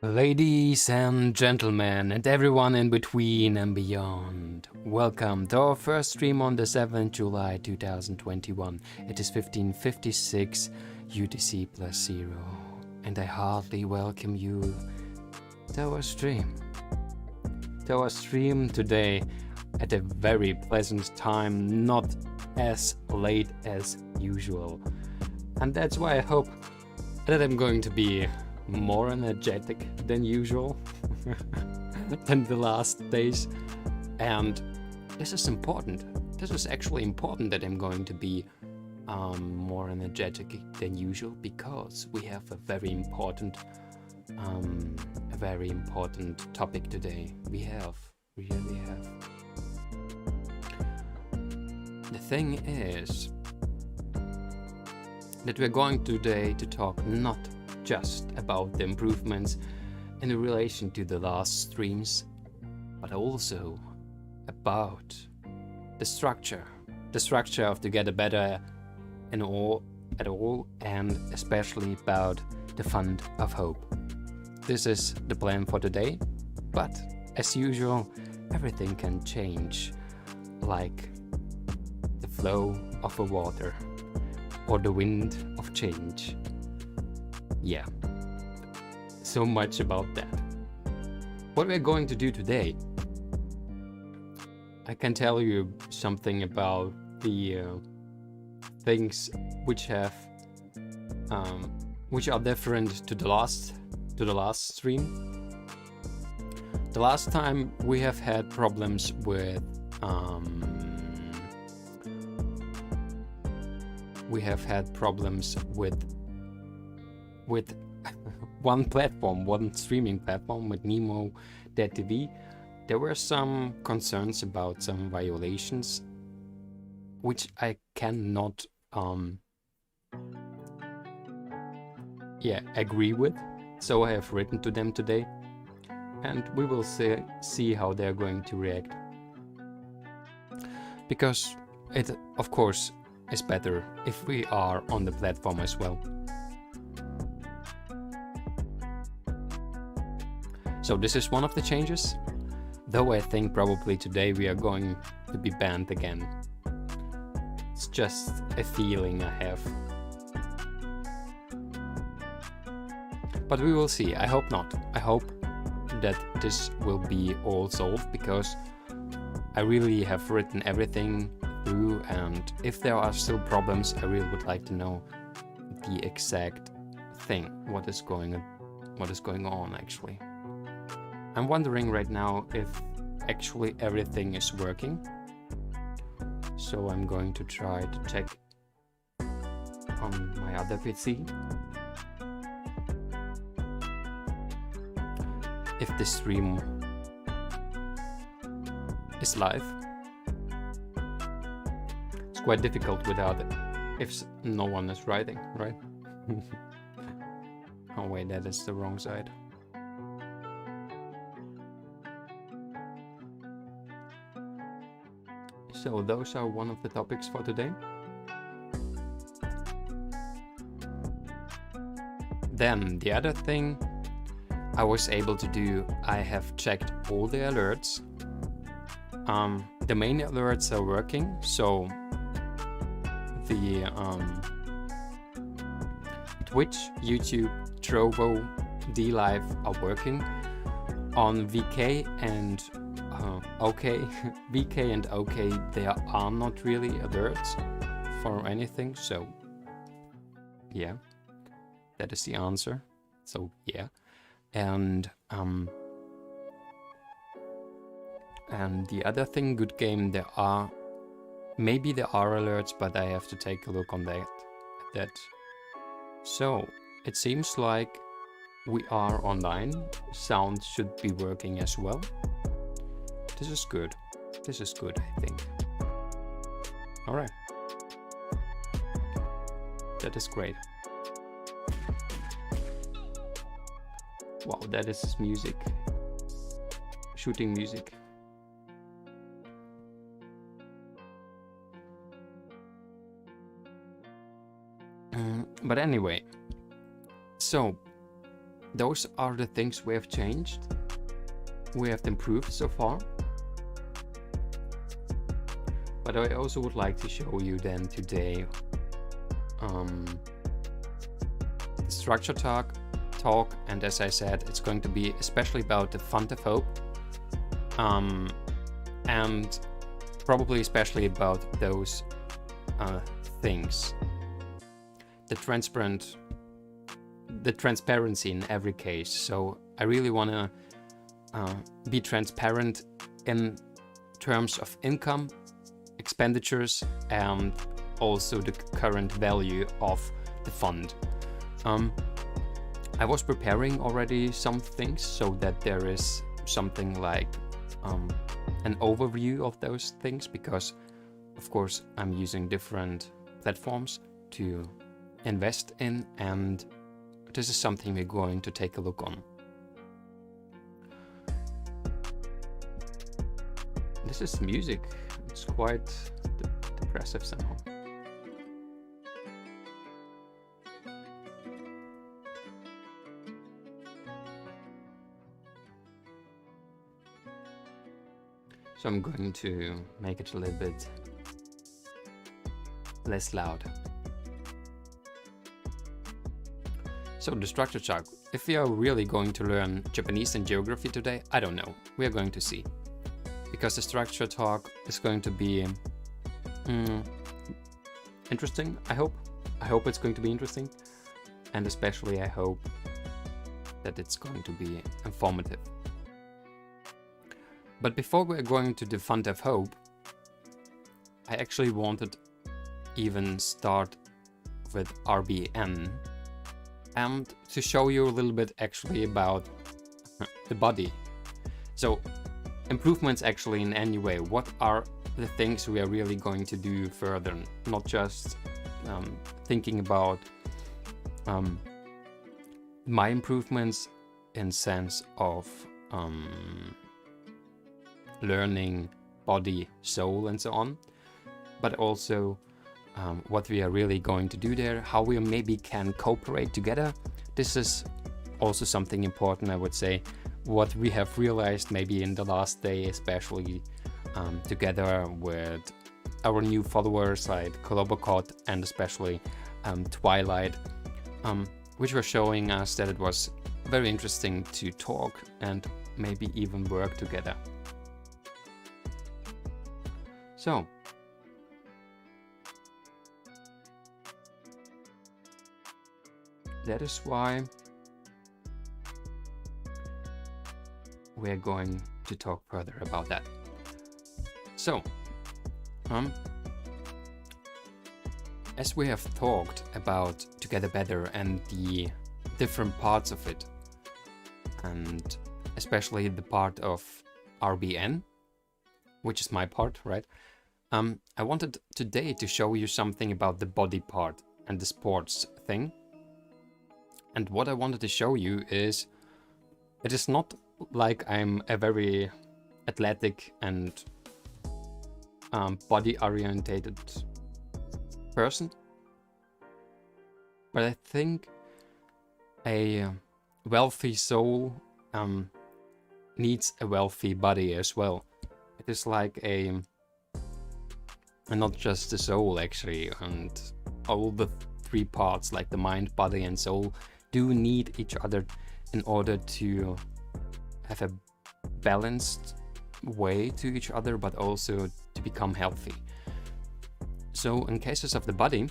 Ladies and gentlemen, and everyone in between and beyond, welcome to our first stream on the 7th July 2021. It is 15:56 UTC plus 0, and I heartily welcome you to our stream. Today at a very pleasant time, not as late as usual. And that's why I hope that I'm going to be more energetic than usual than the last days. And this is important. This is actually important that I'm going to be more energetic than usual, because we have a very important topic today. We really have. The thing is that we're going today to talk not just about the improvements in relation to the last streams, but also about the structure of Together Better at all, and especially about the Fund of Hope. This is the plan for today, but as usual, everything can change, like the flow of a water or the wind of change. Yeah, so much about that. What we're going to do today, I can tell you something about the things which are different to the last stream. The last time we have had problems with one streaming platform, with Nemo.tv. There were some concerns about some violations, which I cannot agree with. So I have written to them today, and we will see how they're going to react. Because it, of course, is better if we are on the platform as well. So this is one of the changes, though I think probably today we are going to be banned again. It's just a feeling I have. But we will see. I hope not. I hope that this will be all solved, because I really have written everything through, and if there are still problems, I really would like to know the exact thing, what is going on actually. I'm wondering right now if actually everything is working. So I'm going to try to check on my other PC if the stream is live. It's quite difficult without it, if no one is writing, right? Oh wait, that is the wrong side. So those are one of the topics for today. Then the other thing I was able to do, I have checked all the alerts. The main alerts are working, so the Twitch, YouTube, Trovo, DLive are working. On VK and VK and OK, there are not really alerts for anything, so yeah, that is the answer. So yeah, and the other thing, Good Game, there are alerts, but I have to take a look on that. So it seems like we are online. Sound should be working as well. This is good. I think. All right. That is great. Wow, that is music. Shooting music. But anyway, so those are the things we have changed, we have improved so far. But I also would like to show you then today the structure talk, and as I said, it's going to be especially about the font of hope, and probably especially about those things, the transparency in every case. So I really want to be transparent in terms of income, expenditures, and also the current value of the fund. I was preparing already some things so that there is something like an overview of those things, because of course I'm using different platforms to invest in, and this is something we're going to take a look on. This is music. It's quite depressive somehow. So I'm going to make it a little bit less loud. So the structure chart. If we are really going to learn Japanese and geography today, I don't know. We are going to see. Because the structure talk is going to be interesting, I hope. I hope it's going to be interesting. And especially I hope that it's going to be informative. But before we're going to the font of hope, I actually wanted even start with RBN and to show you a little bit actually about the body. So improvements actually in any way. What are the things we are really going to do further? Not just thinking about my improvements in sense of learning body, soul, and so on, but also what we are really going to do there, how we maybe can cooperate together. This is also something important, I would say, what we have realized maybe in the last day, especially together with our new followers like Kolobokot and especially Twilight, which were showing us that it was very interesting to talk and maybe even work together. So, that is why we're going to talk further about that. So, as we have talked about Together Better and the different parts of it, and especially the part of RBN, which is my part, right? I wanted today to show you something about the body part and the sports thing. And what I wanted to show you is, it is not like I'm a very athletic and body-orientated person, but I think a wealthy soul needs a wealthy body as well. It is like and not just the soul actually, and all the three parts like the mind, body and soul do need each other in order to have a balanced way to each other, but also to become healthy. So in cases of the body,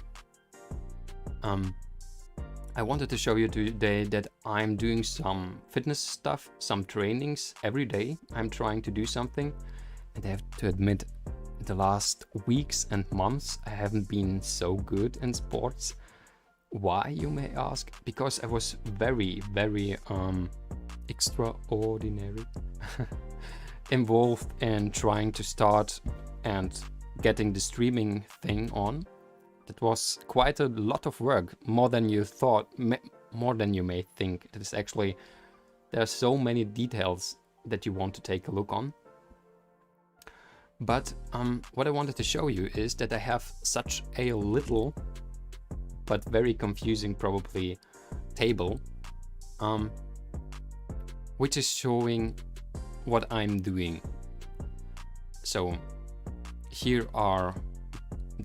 I wanted to show you today that I'm doing some fitness stuff, some trainings every day. I'm trying to do something, and I have to admit, the last weeks and months I haven't been so good in sports. Why, you may ask? Because I was very extraordinary involved in trying to start and getting the streaming thing on. That was quite a lot of work, more than you thought, more than you may think. It is actually, there are so many details that you want to take a look on. But what I wanted to show you is that I have such a little but very confusing probably table which is showing what I'm doing. So here are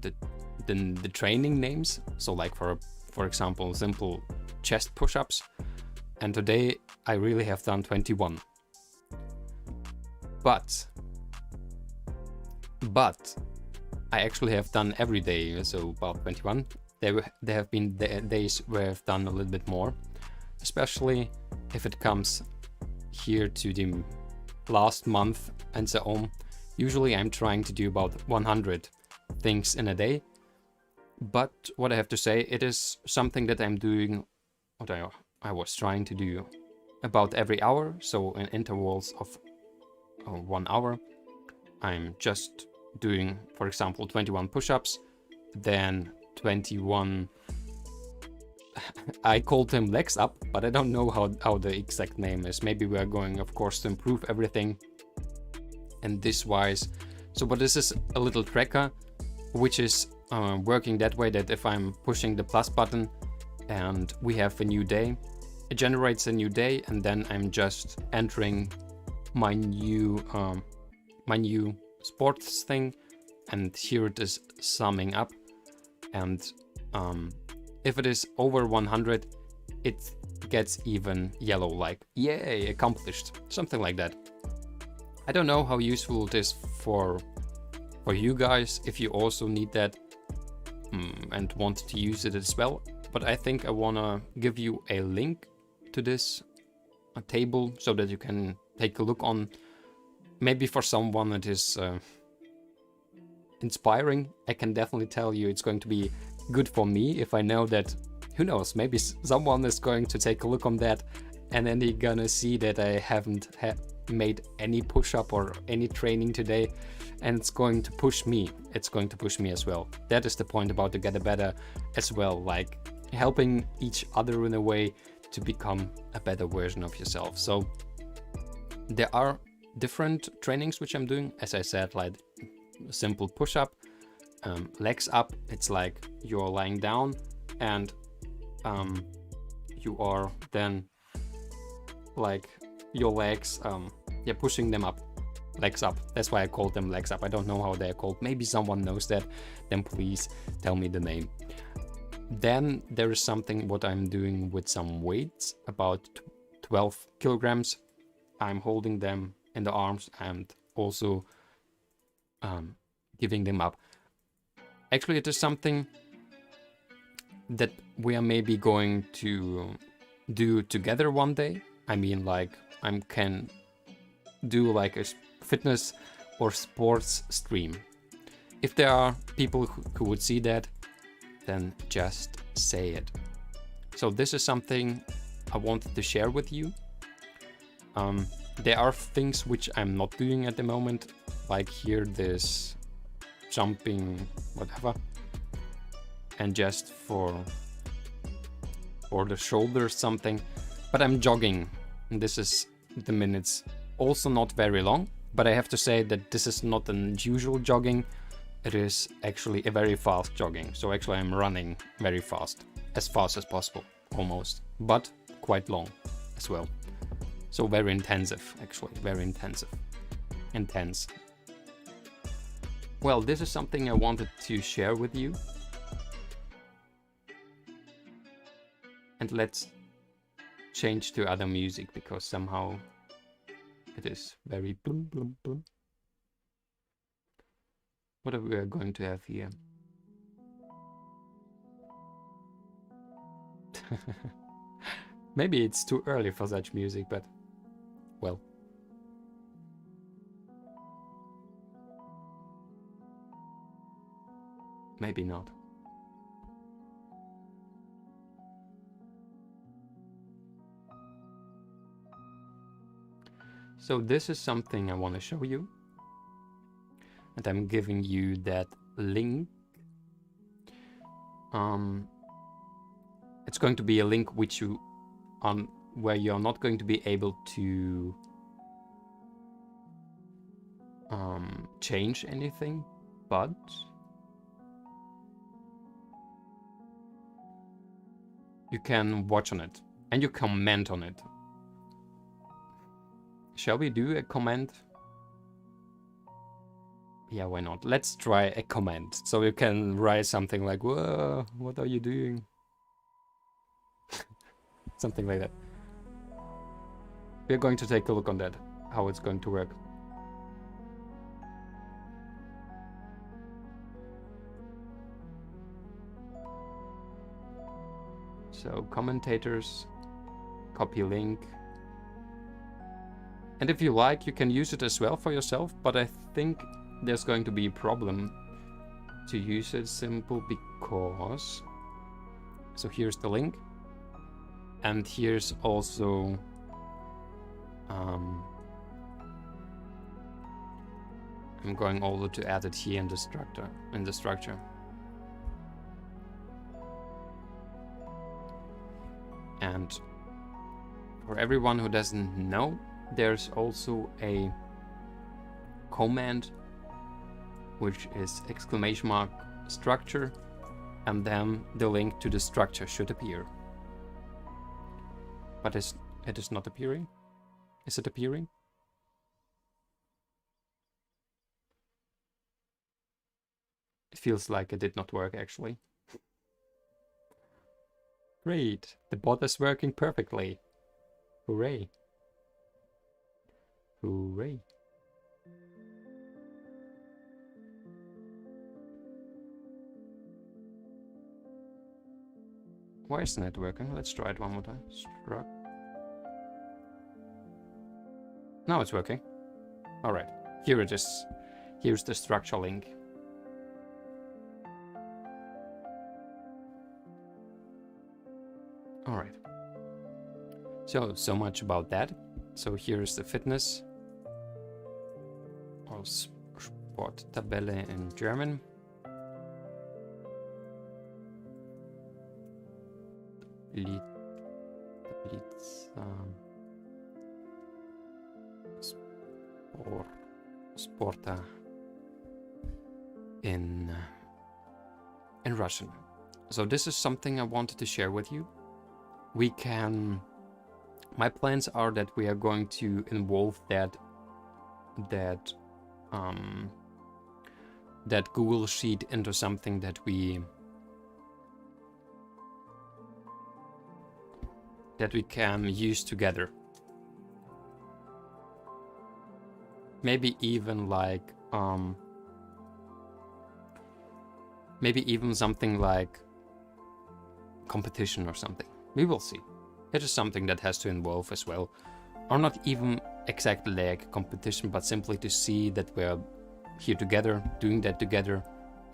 the training names. So like for example, simple chest push-ups. And today I really have done 21. But I actually have done every day, so about 21. There have been days where I've done a little bit more, especially if it comes here to the last month and so on. Usually I'm trying to do about 100 things in a day, but what I have to say, it is something that I'm doing, what I was trying to do about every hour, so in intervals of 1 hour. I'm just doing, for example, 21 push-ups, then 21, I called them legs up, but I don't know how the exact name is. Maybe we are going, of course, to improve everything and this wise. So, but this is a little tracker, which is working that way that if I'm pushing the plus button and we have a new day, it generates a new day, and then I'm just entering my new sports thing, and here it is summing up. And if it is over 100, it gets even yellow, like yay, accomplished, something like that. I don't know how useful it is for you guys, if you also need that and want to use it as well. But I think I wanna give you a link to this table so that you can take a look on. Maybe for someone it is inspiring. I can definitely tell you it's going to be good for me if I know that, who knows, maybe someone is going to take a look on that and then they're gonna see that I haven't made any push-up or any training today, and it's going to push me. It's going to push me as well. That is the point about the Get Better as well, like helping each other in a way to become a better version of yourself. So there are different trainings which I'm doing, as I said, like simple push-up, legs up. It's like you're lying down and you are then like your legs, pushing them up, legs up. That's why I called them legs up. I don't know how they're called. Maybe someone knows that, then please tell me the name. Then there is something what I'm doing with some weights, about 12 kilograms. I'm holding them in the arms and also giving them up. Actually, it is something that we are maybe going to do together one day. I mean, like, I can do like a fitness or sports stream. If there are people who would see that, then just say it. So this is something I wanted to share with you. There are things which I'm not doing at the moment, like here this jumping whatever, and just for the shoulders something, but I'm jogging, and this is the minutes, also not very long, but I have to say that this is not an usual jogging. It is actually a very fast jogging. So actually I'm running very fast as possible, almost, but quite long as well. So very intensive, actually, very intensive. Intense. Well, this is something I wanted to share with you. And let's change to other music, because somehow it is very boom, boom, boom. What are we going to have here? Maybe it's too early for such music, but well. Maybe not. So this is something I want to show you. And I'm giving you that link. It's going to be a link which you where you're not going to be able to change anything, but you can watch on it and you comment on it. Shall we do a comment? Yeah, why not? Let's try a comment. So you can write something like, whoa, what are you doing? Something like that. We're going to take a look on that, how it's going to work. So commentators, copy link. And if you like, you can use it as well for yourself, but I think there's going to be a problem to use it simple because... So here's the link. And here's also... I'm going also to add it here in the structure. And for everyone who doesn't know, there's also a command which is exclamation mark structure, and then the link to the structure should appear. But it is not appearing. Is it appearing? It feels like it did not work actually. Great, the bot is working perfectly. Hooray. Hooray. Why isn't it working? Let's try it one more time. Now it's working. Alright, here it is. Here's the structure link. Alright. So much about that. So here's the fitness. Or Sporttabelle in German. Sporta in Russian. So this is something I wanted to share with you. My plans are that we are going to involve that Google Sheet into something that we can use together. Maybe even like maybe even something like competition or something. We will see. It is something that has to involve as well, or not even exactly like competition, but simply to see that we're here together, doing that together,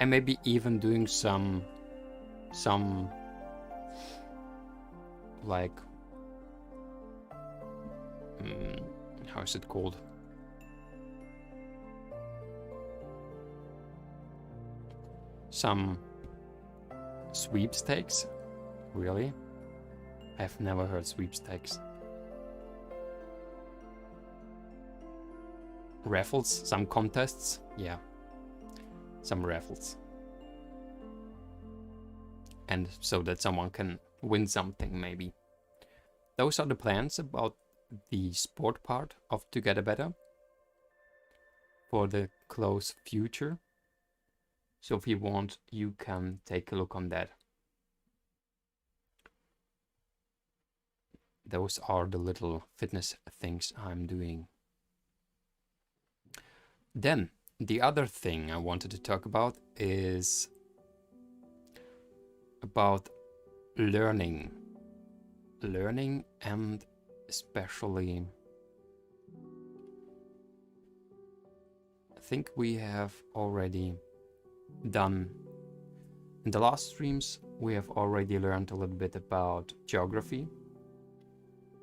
and maybe even doing some like how is it called? Some sweepstakes? Really? I've never heard sweepstakes. Raffles? Some contests? Yeah. Some raffles. And so that someone can win something, maybe. Those are the plans about the sport part of Together Better for the close future. So if you want, you can take a look on that. Those are the little fitness things I'm doing. Then, the other thing I wanted to talk about is about learning. Learning, and especially, I think we have already done in the last streams, we have already learned a little bit about geography.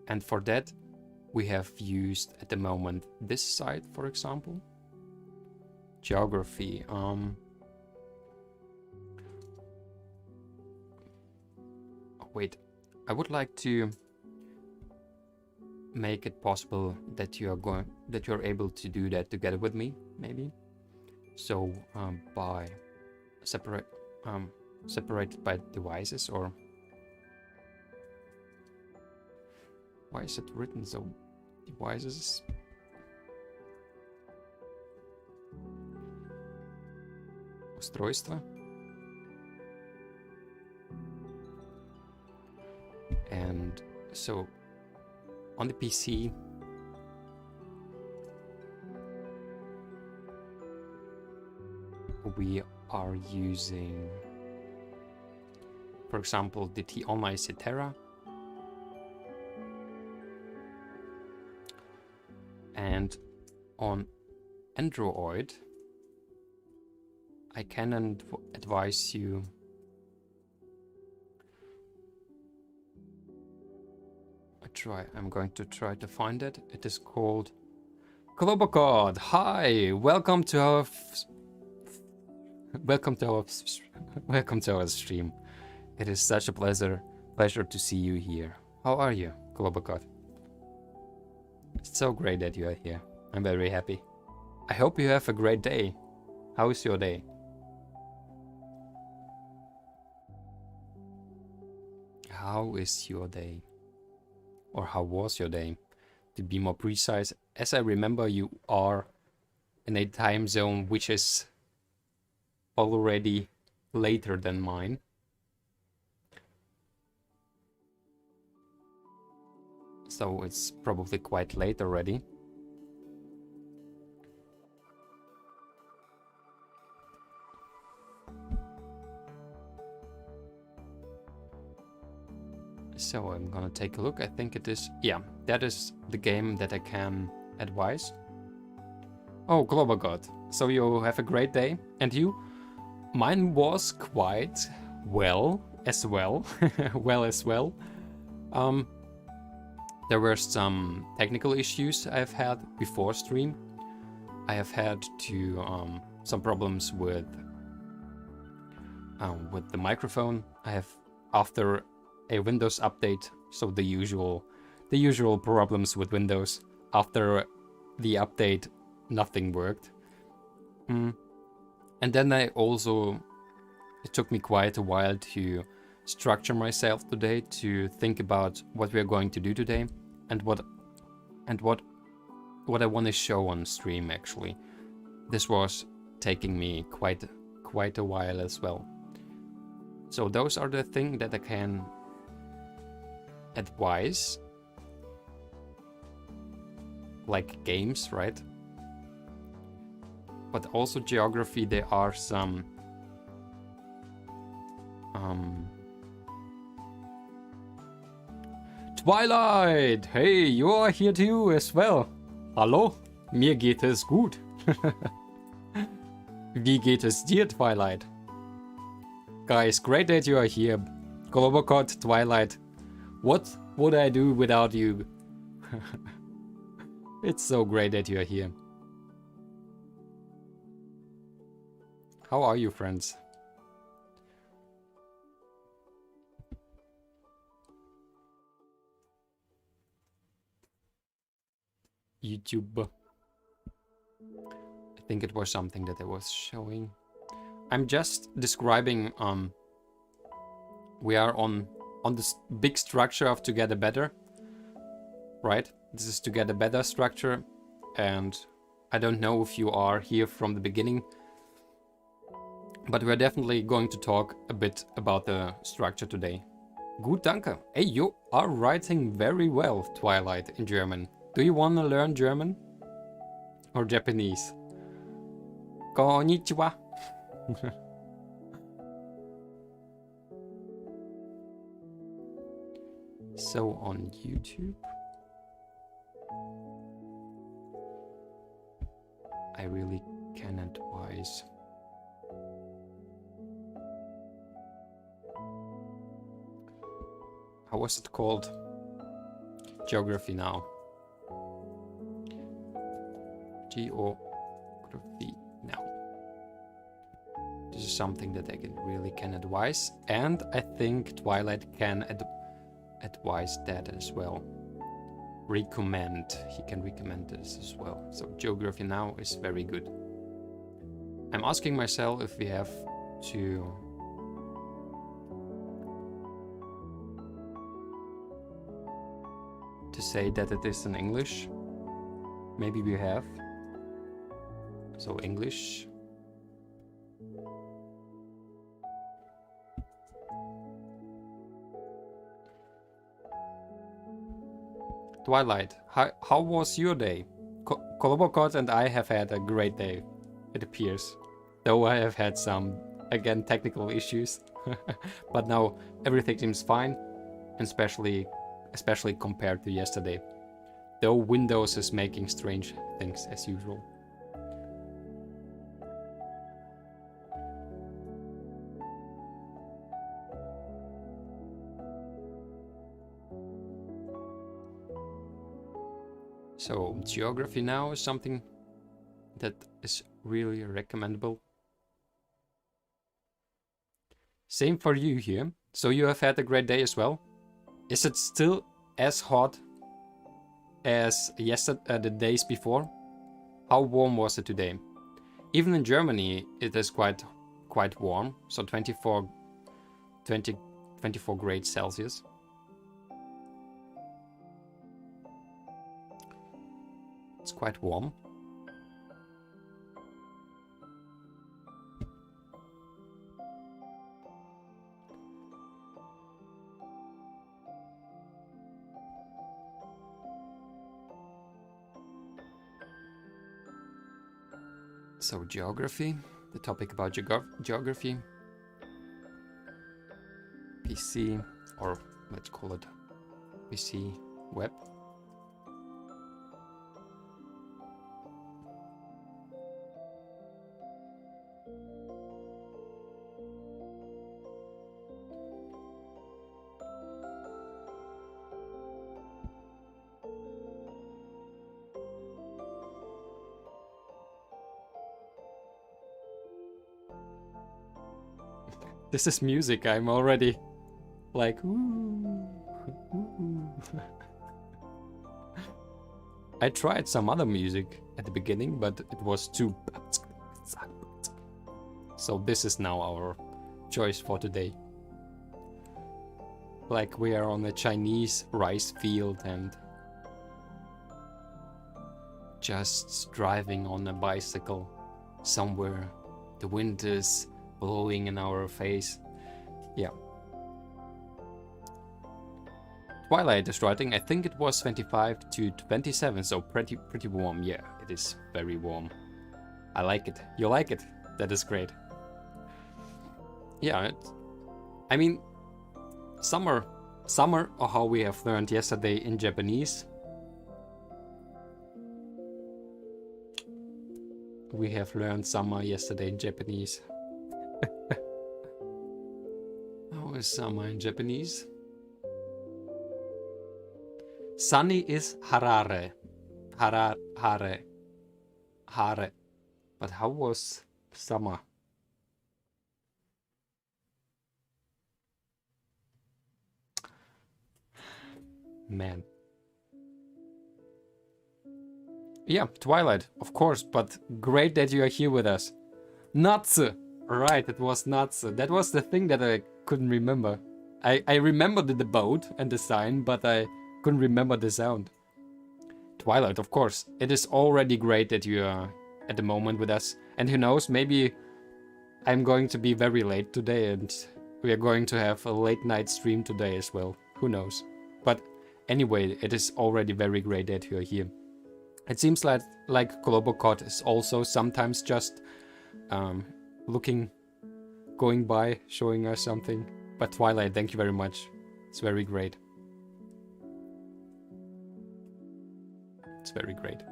And for that, we have used at the moment this site, for example. Geography. Wait, I would like to make it possible that you're able to do that together with me, maybe. So by separated by devices, or why is it written so? Devices, устройства. And so on the PC, we are using, for example, the T-Online Cetera. And on Android, I can advise you I'm going to try to find it. It is called Globocode. Hi, welcome to our welcome to our stream. It is such a pleasure to see you here. How are you, Globocode? It's so great that you are here. I'm very happy. I hope you have a great day. How is your day? How is your day? Or how was your day? To be more precise, as I remember, you are in a time zone which is already later than mine. So it's probably quite late already. So I'm gonna take a look. I think it is, yeah, that is the game that I can advise. Oh, Global so you have a great day. And you? Mine was quite well as well. well as well. There were some technical issues I've had before stream. I have had to some problems with the microphone. I have, after a Windows update, so the usual problems with Windows. After the update, nothing worked. And then it took me quite a while to structure myself today, to think about what we are going to do today, and what I want to show on stream. Actually, this was taking me quite a while as well. So those are the things that I can advise, like games, right? But also geography, there are some Twilight! Hey, you are here too as well. Hallo? Mir geht es gut. Wie geht es dir, Twilight? Guys, great that you are here. Globocode, Twilight. What would I do without you? It's so great that you are here. How are you, friends? YouTube. I think it was something that I was showing. I'm just describing, we are on this big structure of Together Better, right? This is Together Better structure, and I don't know if you are here from the beginning, but we're definitely going to talk a bit about the structure today. Gut, danke. Hey, you are writing very well, Twilight, in German. Do you want to learn German? Or Japanese? Konnichiwa. So on YouTube, I really can advise. How was it called? Geography Now. Geography Now. This is something that I really can advise, and I think Twilight can advise that as well. Recommend. He can recommend this as well. So Geography Now is very good. I'm asking myself if we have to say that it is in English. Maybe we have. So English. Twilight, how was your day? Kolobokot and I have had a great day, it appears. Though I have had some, again, technical issues. But now everything seems fine, and especially compared to yesterday. Though Windows is making strange things as usual. So geography now is something that is really recommendable. Same for you here. So you have had a great day as well. Is it still as hot as yesterday, the days before? How warm was it today? Even in Germany, it is quite warm. So 24 grades Celsius. It's quite warm. So geography, the topic about geography, PC, or let's call it PC web. This is music, I'm already like, ooh, ooh. I tried some other music at the beginning, but it was too... So this is now our choice for today. Like we are on a Chinese rice field and just driving on a bicycle somewhere. The wind is blowing in our face. Yeah. Twilight is writing, I think it was 25 to 27, so pretty warm. Yeah, it is very warm. I like it. You like it? That is great. Yeah, I mean, summer, or how we have learned yesterday in Japanese. We have learned summer yesterday in Japanese. How is summer in Japanese? Sunny is harare. Hare. But how was summer? Man. Yeah, Twilight, of course, but great that you are here with us. Natsu! Right, it was Natsu. That was the thing that I couldn't remember. I remembered the boat and the sign, but I couldn't remember the sound. Twilight, of course. It is already great that you are at the moment with us. And who knows, maybe I'm going to be very late today and we are going to have a late night stream today as well. Who knows? But anyway, it is already very great that you are here. It seems like Kolobokot is also sometimes just going by, showing us something. But Twilight, thank you very much. It's very great. It's very great.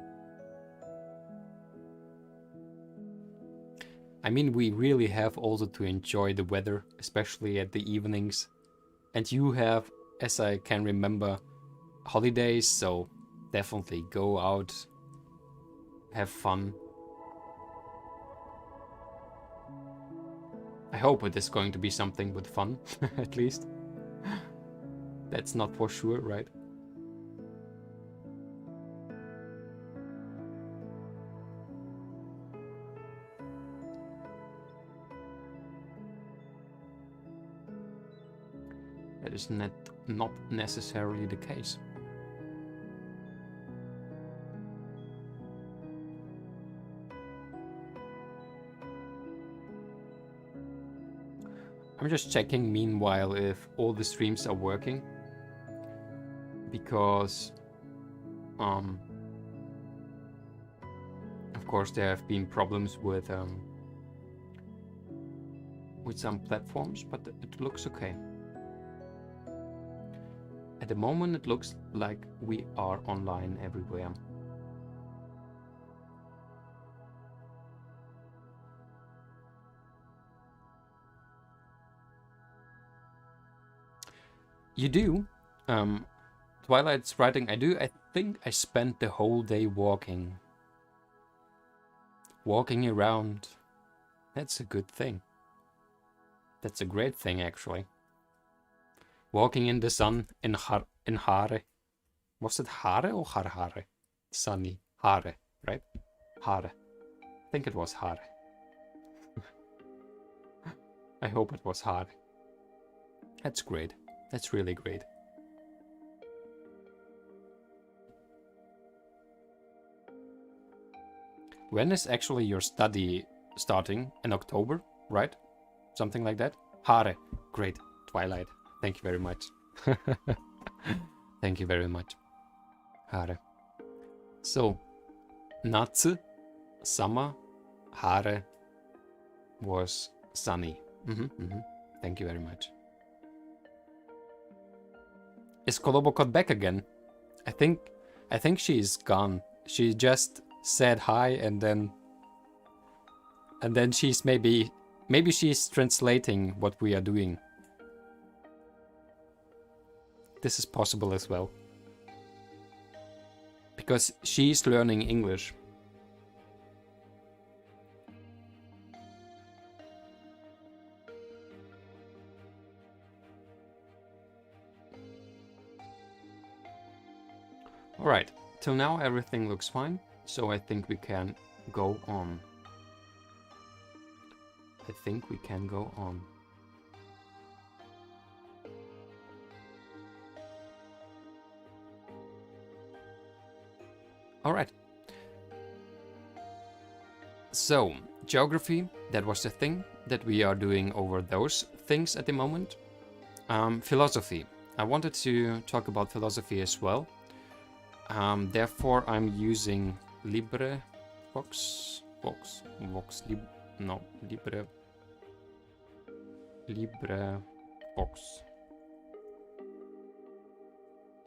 I mean, we really have also to enjoy the weather, especially at the evenings. And you have, as I can remember, holidays, so definitely go out, have fun. I hope it is going to be something with fun, at least. That's not for sure, right? That is not necessarily the case. I'm just checking meanwhile if all the streams are working, because Of course, there have been problems with some platforms, but it looks okay. At the moment, it looks like we are online everywhere. You do? Twilight's writing, I do. I think I spent the whole day walking. Walking around. That's a good thing. That's a great thing, actually. Walking in the sun in Hare. Was it Hare or Harhare? Sunny. Hare, right? Hare. I think it was Hare. I hope it was Hare. That's great. That's really great. When is actually your study starting? In October, right? Something like that? Hare. Great. Twilight. Thank you very much. Thank you very much. Hare. So, Natsu, summer, Hare was sunny. Thank you very much. Is Kolobokot back again? I think she's gone. She just said hi and then she's maybe she's translating what we are doing. This is possible as well. Because she's learning English. Alright, till now everything looks fine, so I think we can go on. Alright. So, geography, that was the thing that we are doing over those things at the moment. Philosophy. I wanted to talk about philosophy as well. Therefore, I'm using LibreVox.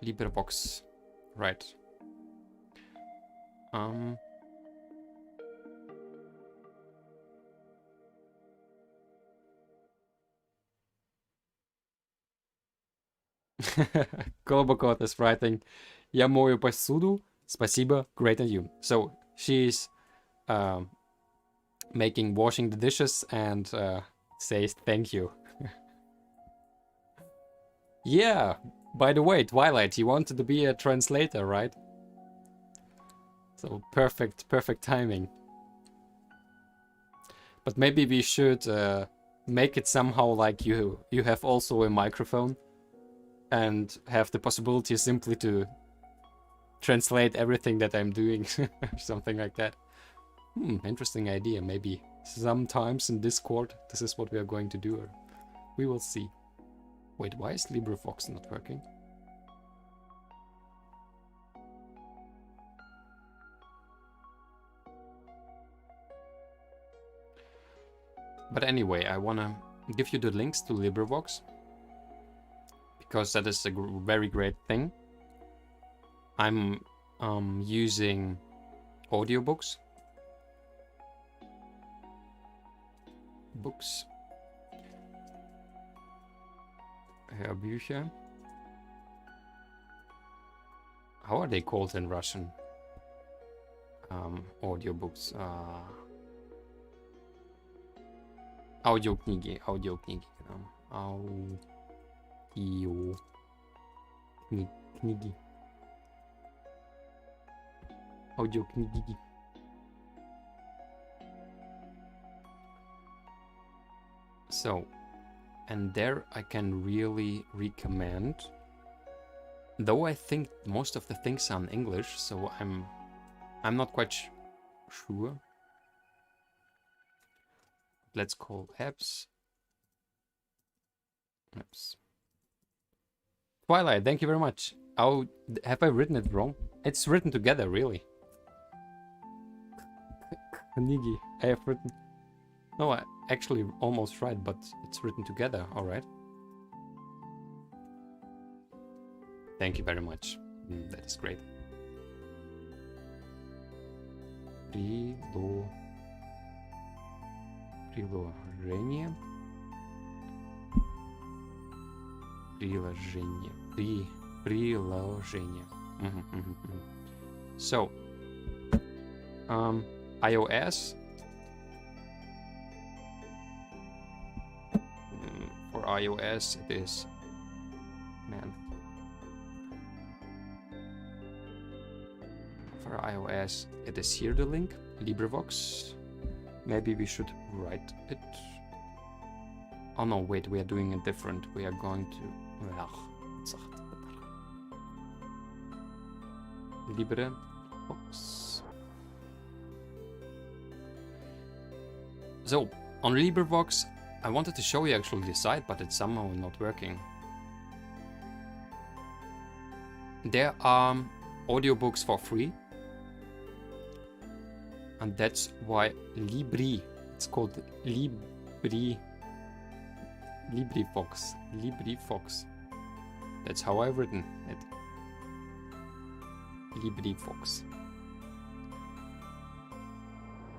LibreVox. Right. Kolobokot is writing, "Я мою посуду, спасибо, great on you." So she's washing the dishes and says thank you. Yeah, by the way, Twilight, you wanted to be a translator, right? So perfect timing. But maybe we should make it somehow like you have also a microphone and have the possibility simply to translate everything that I'm doing, something like that. Interesting idea. Maybe sometimes in Discord this is what we are going to do. We will see. Wait, why is LibreVox not working? But anyway, I wanna give you the links to LibreVox because that is a very great thing. I'm using audiobooks. Hörbücher. How are they called in Russian? Audiobooks. Аудиокниги. Аудиокниги. Аудиокниги. Аудиокниги. So, and there I can really recommend, though I think most of the things are in English, so I'm not quite sure. Let's call apps. Twilight, thank you very much. Have I written it wrong? It's written together, really. Nigi, I have written... No, I actually almost right, but it's written together, alright. Thank you very much. That is great. Приложение. Приложение. So, iOS. For iOS, it is... Man. For iOS, it is here the link, LibriVox. Maybe we should write it. Oh no, wait, we are doing it different. We are going to... LibriVox. So, on LibriVox, I wanted to show you actually the site, but it's somehow not working. There are audiobooks for free. And that's why Libri, it's called LibriVox. That's how I've written it. LibriVox.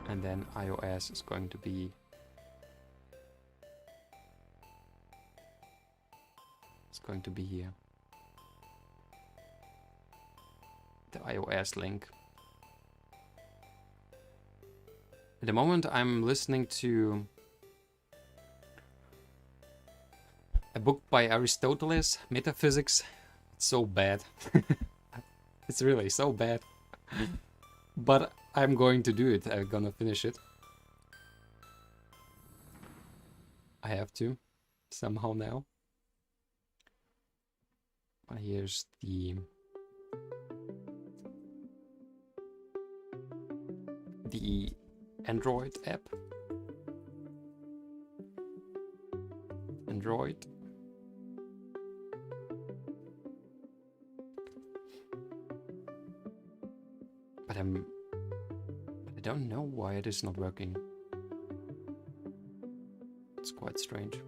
And then iOS is going to be... It's going to be here. The iOS link. At the moment I'm listening to a book by Aristoteles, Metaphysics. It's so bad. It's really so bad. But I'm going to do it. I'm gonna finish it. I have to, somehow now. Here's the Android app. Android. But I don't know why it is not working. It's quite strange.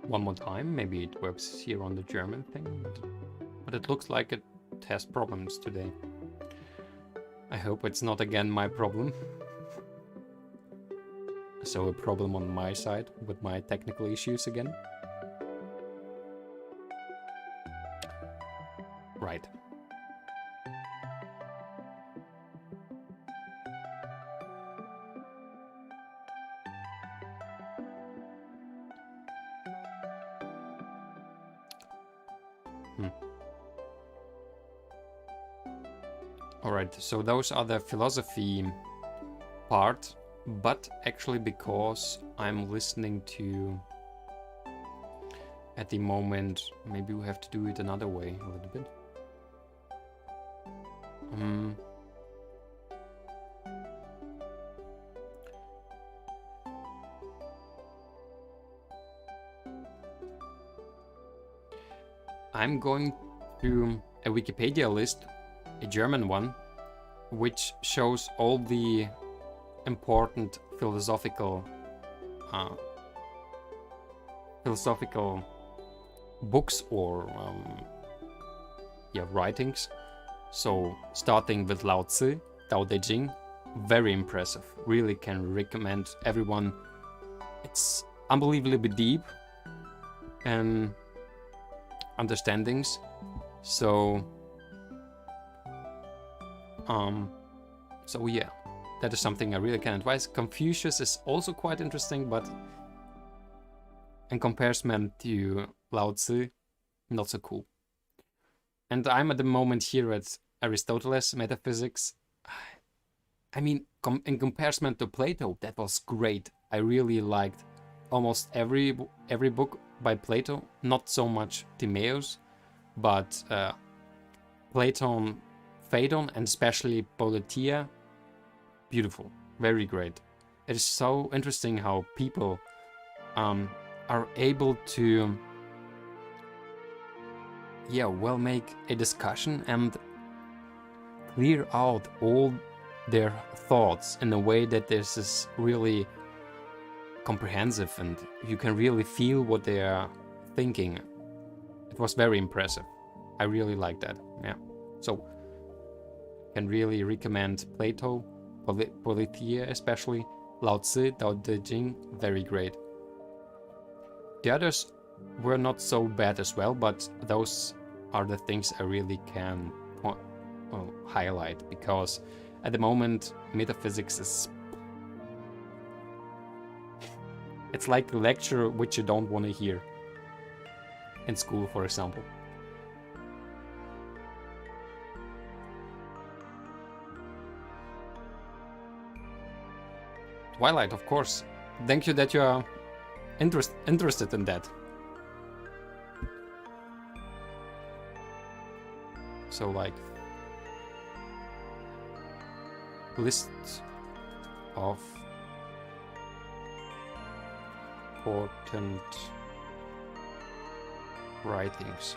One more time, maybe it works here on the German thing, but it looks like it has problems today. I hope it's not again my problem. So a problem on my side with my technical issues again. Right. Alright, so those are the philosophy part, but actually because I'm listening to, at the moment, maybe we have to do it another way a little bit. I'm going to a Wikipedia list, a German one, which shows all the important philosophical books or writings. So starting with Lao Tzu, Tao Te Ching, very impressive. Really can recommend everyone. It's unbelievably deep and understandings. So yeah, that is something I really can advise. Confucius is also quite interesting, but in comparison to Lao Tzu, not so cool. And I'm at the moment here at Aristoteles, Metaphysics. I mean, in comparison to Plato, that was great. I really liked almost every book by Plato. Not so much Timaeus, but Plato Phaedon and especially Politeia, beautiful, very great. It is so interesting how people are able to, well, make a discussion and clear out all their thoughts in a way that this is really comprehensive and you can really feel what they are thinking. It was very impressive. I really like that. Yeah. So can really recommend Plato, Politeia especially, Lao Tzu, Tao Te Ching, very great. The others were not so bad as well, but those are the things I really can highlight, because at the moment metaphysics is, it's like a lecture which you don't want to hear in school, for example. Twilight, of course. Thank you that you are interested in that. So like list of important writings.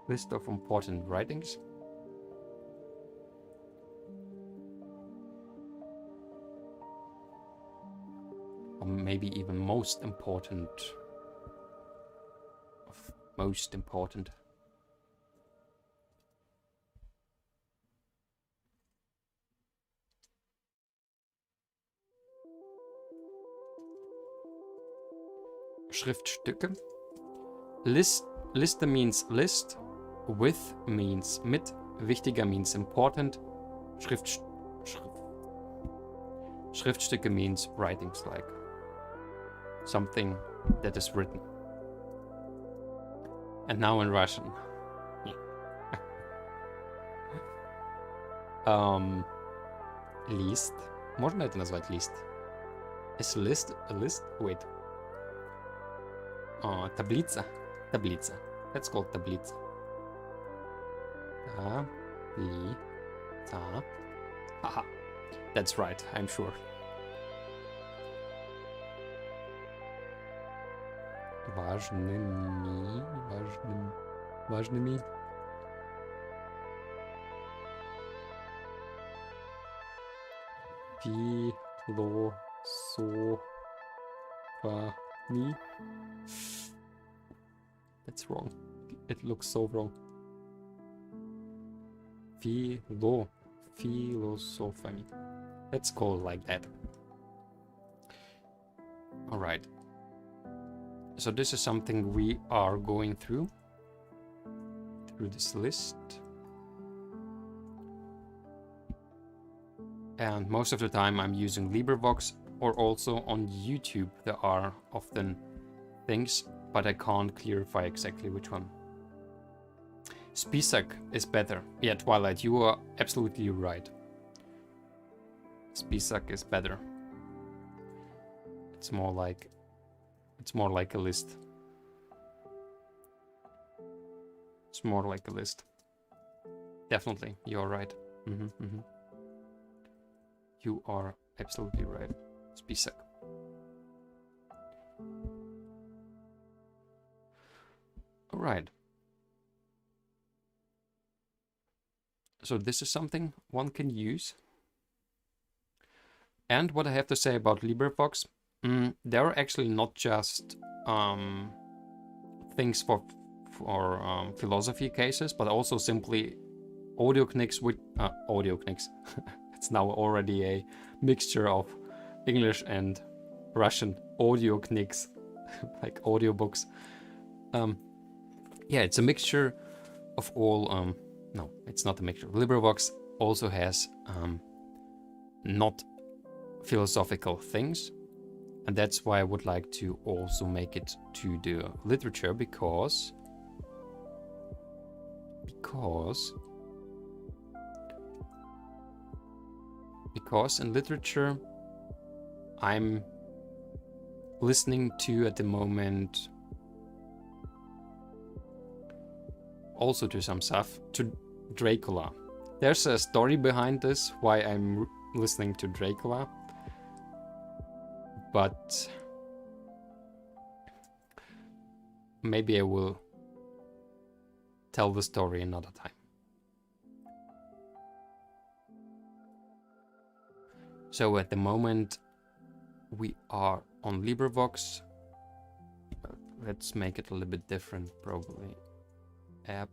List of important writings. Or maybe even most important. Most important. Schriftstücke. Liste means list. With means mit. Wichtiger means important. Schriftstücke means writings, like something that is written. And now in Russian. List. Можно это назвать лист? Is list a list? Wait. Таблица. Таблица. Let's call it таблица. Таблица. Haha. That's right, I'm sure. Важными. Философами. That's wrong. It looks so wrong. Philosophami. Let's call it like that. All right. So this is something we are going through this list. And most of the time I'm using LibriVox, or also on YouTube there are often things, but I can't clarify exactly which one. Spisak is better. Yeah, Twilight, you are absolutely right. Spisak is better. It's more like a list. It's more like a list. Definitely, you're right. You are absolutely right. Spisak. All right. So this is something one can use. And what I have to say about LibriVox, there are actually not just things for philosophy cases, but also simply audio knicks with audio knicks. It's now already a mixture of English and Russian. Audio knicks, like audiobooks. Yeah, it's a mixture of all. No, it's not a mixture. LibriVox also has not philosophical things, and that's why I would like to also make it to the literature, because in literature I'm listening to at the moment also to some stuff, to Dracula. There's a story behind this, why I'm listening to Dracula. But maybe I will tell the story another time. So at the moment we are on LibriVox. Let's make it a little bit different, probably. App.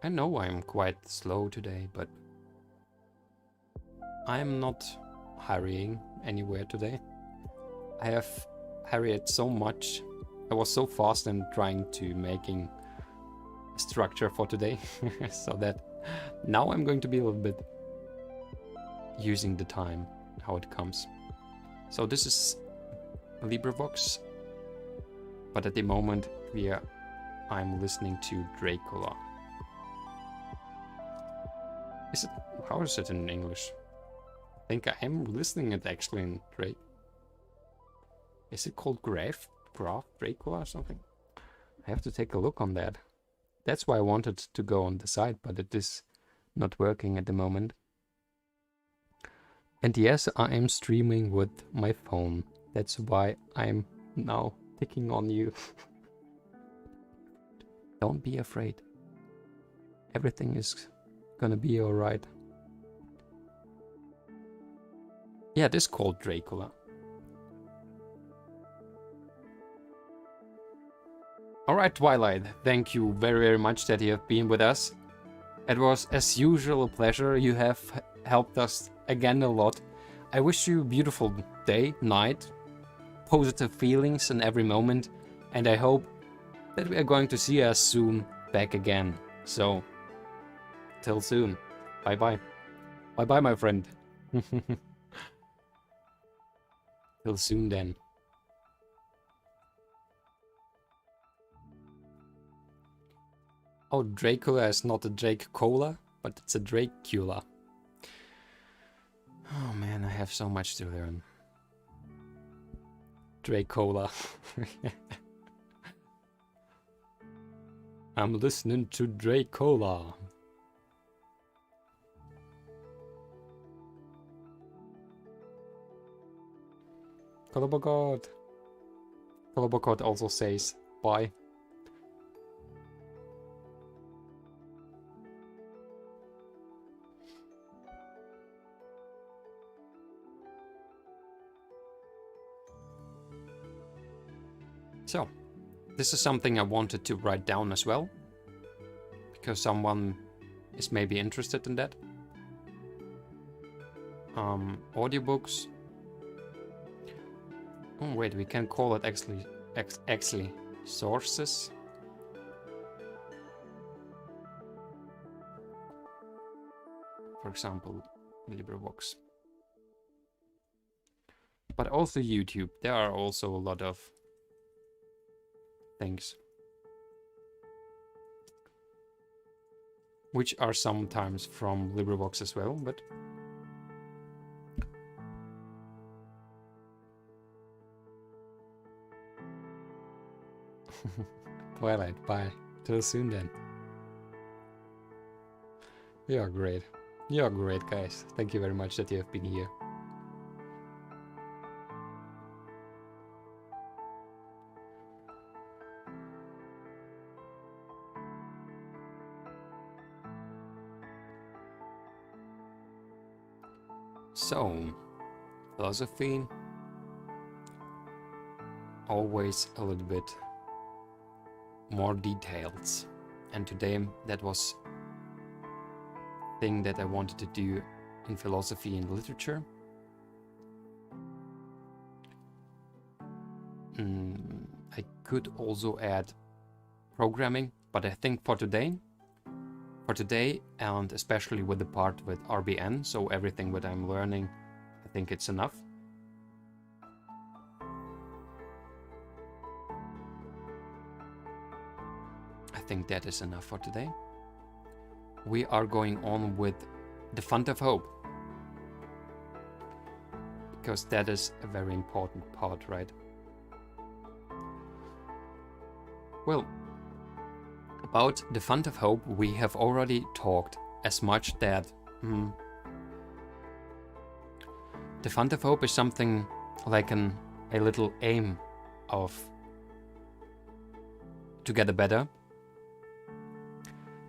I know I'm quite slow today, but I'm not hurrying anywhere today. I have hurried so much. I was so fast in trying to making a structure for today, so that now I'm going to be a little bit using the time, how it comes. So this is LibriVox, but at the moment I'm listening to Dracula. How is it in English? I think I am listening it actually in Drake. Is it called Graf Dracula or something? I have to take a look on that. That's why I wanted to go on the site, but it is not working at the moment. And yes, I am streaming with my phone. That's why I'm now picking on you. Don't be afraid. Everything is gonna be alright. Yeah, it is called Dracula. Alright, Twilight, thank you very, very much that you have been with us. It was, as usual, a pleasure. You have helped us again a lot. I wish you a beautiful day, night, positive feelings in every moment, and I hope that we are going to see us soon back again. So, till soon. Bye-bye. Bye-bye, my friend. Till soon then. Oh, Dracula is not a Drake Cola, but it's a Dracula. Oh man, I have so much to learn. Dracola. I'm listening to Dracola. Kolobokot. Kolobokot also says bye. So, this is something I wanted to write down as well, because someone is maybe interested in that. Audiobooks. Oh wait, we can call it actually sources. For example, LibriVox. But also YouTube. There are also a lot of things which are sometimes from LibriVox as well, but Twilight, bye. Till soon then. You're great. You're great, guys. Thank you very much that you have been here. So, philosophy, always a little bit more details, and today that was the thing that I wanted to do in philosophy and literature. I could also add programming, but I think for today, and especially with the part with RBN, so everything that I'm learning, I think it's enough. I think that is enough for today. We are going on with the Font of Hope, because that is a very important part, right? Well, about the Fund of Hope, we have already talked as much that the Fund of Hope is something like a little aim of together better,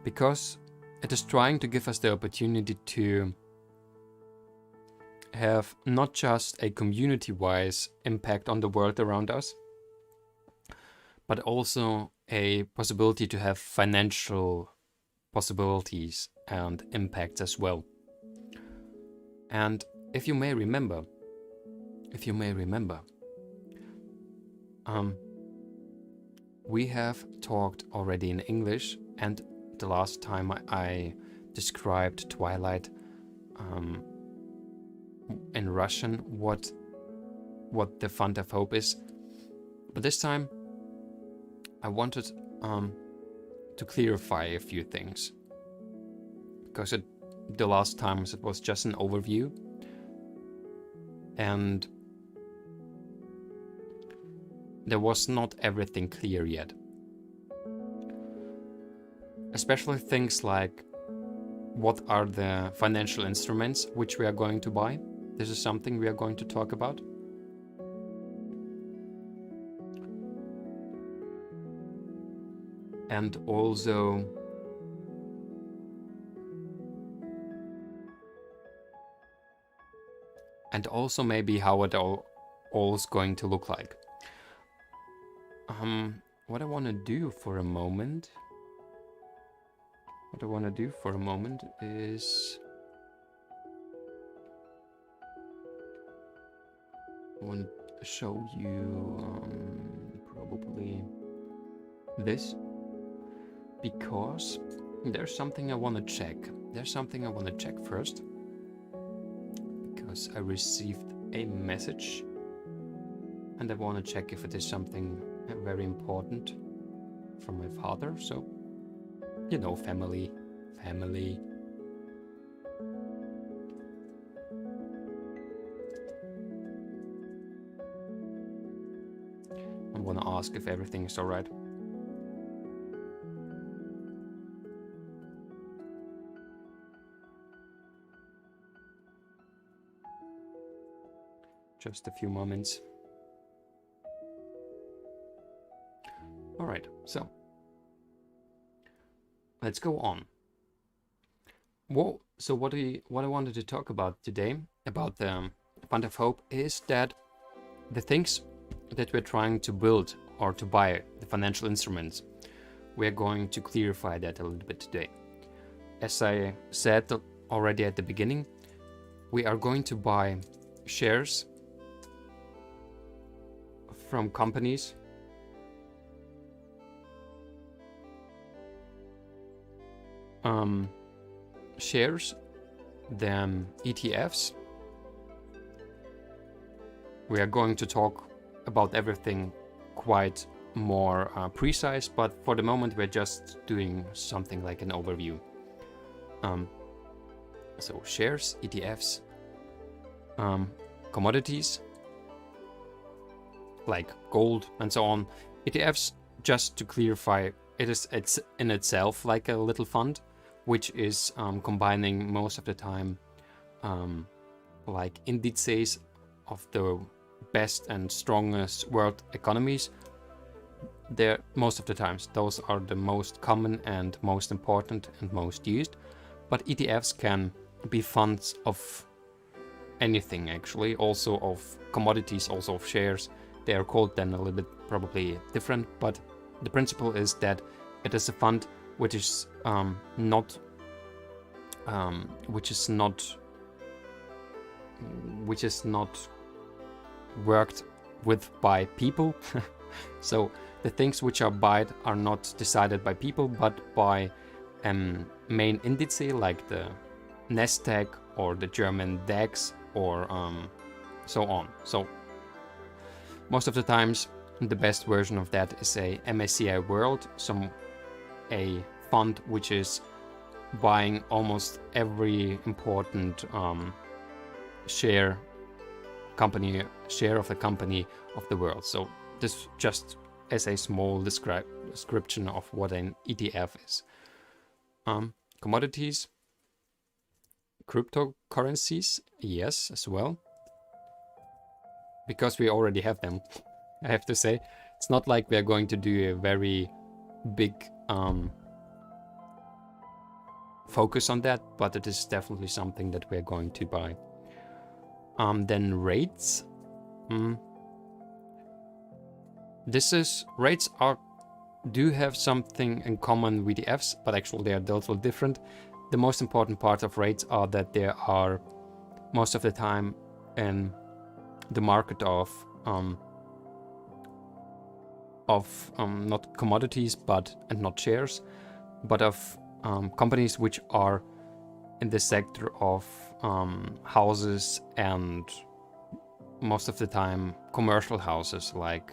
because it is trying to give us the opportunity to have not just a community-wise impact on the world around us, but also a possibility to have financial possibilities and impacts as well. And if you may remember, we have talked already in English, and the last time I described Twilight in Russian, what the Fund of Hope is. But this time I wanted to clarify a few things, because the last times it was just an overview, and there was not everything clear yet. Especially things like what are the financial instruments which we are going to buy. This is something we are going to talk about. And also maybe how it all is going to look like. What I want to do for a moment is I want to show you probably this, because there's something I want to check. First, because I received a message and I want to check if it is something very important from my father. So, you know, family. I want to ask if everything is all right. Just a few moments. All right, so let's go on. Well, so what I wanted to talk about today about the Fund of Hope is that the things that we're trying to build or to buy, the financial instruments, we're going to clarify that a little bit today. As I said already at the beginning, we are going to buy shares from companies shares, then ETFs. We are going to talk about everything quite more precise, but for the moment we're just doing something like an overview. So shares, ETFs, commodities like gold and so on. ETFs, just to clarify, it's in itself like a little fund, which is combining most of the time like indices of the best and strongest world economies. There, most of the times, those are the most common and most important and most used. But ETFs can be funds of anything, actually, also of commodities, also of shares. They are called then a little bit probably different, but the principle is that it is a fund which is not worked with by people. So the things which are bought are not decided by people, but by main indices like the Nasdaq or the German DAX or so on. So most of the times the best version of that is a MSCI World, a fund which is buying almost every important share of a company of the world. So this just as a small description of what an ETF is. Commodities, cryptocurrencies, yes, as well. Because we already have them, I have to say. It's not like we're going to do a very big focus on that, but it is definitely something that we're going to buy. Then rates. Rates do have something in common with ETFs, but actually they are a little different. The most important part of rates are that they are most of the time in the market of not commodities, and not shares, but of companies which are in the sector of houses, and most of the time commercial houses, like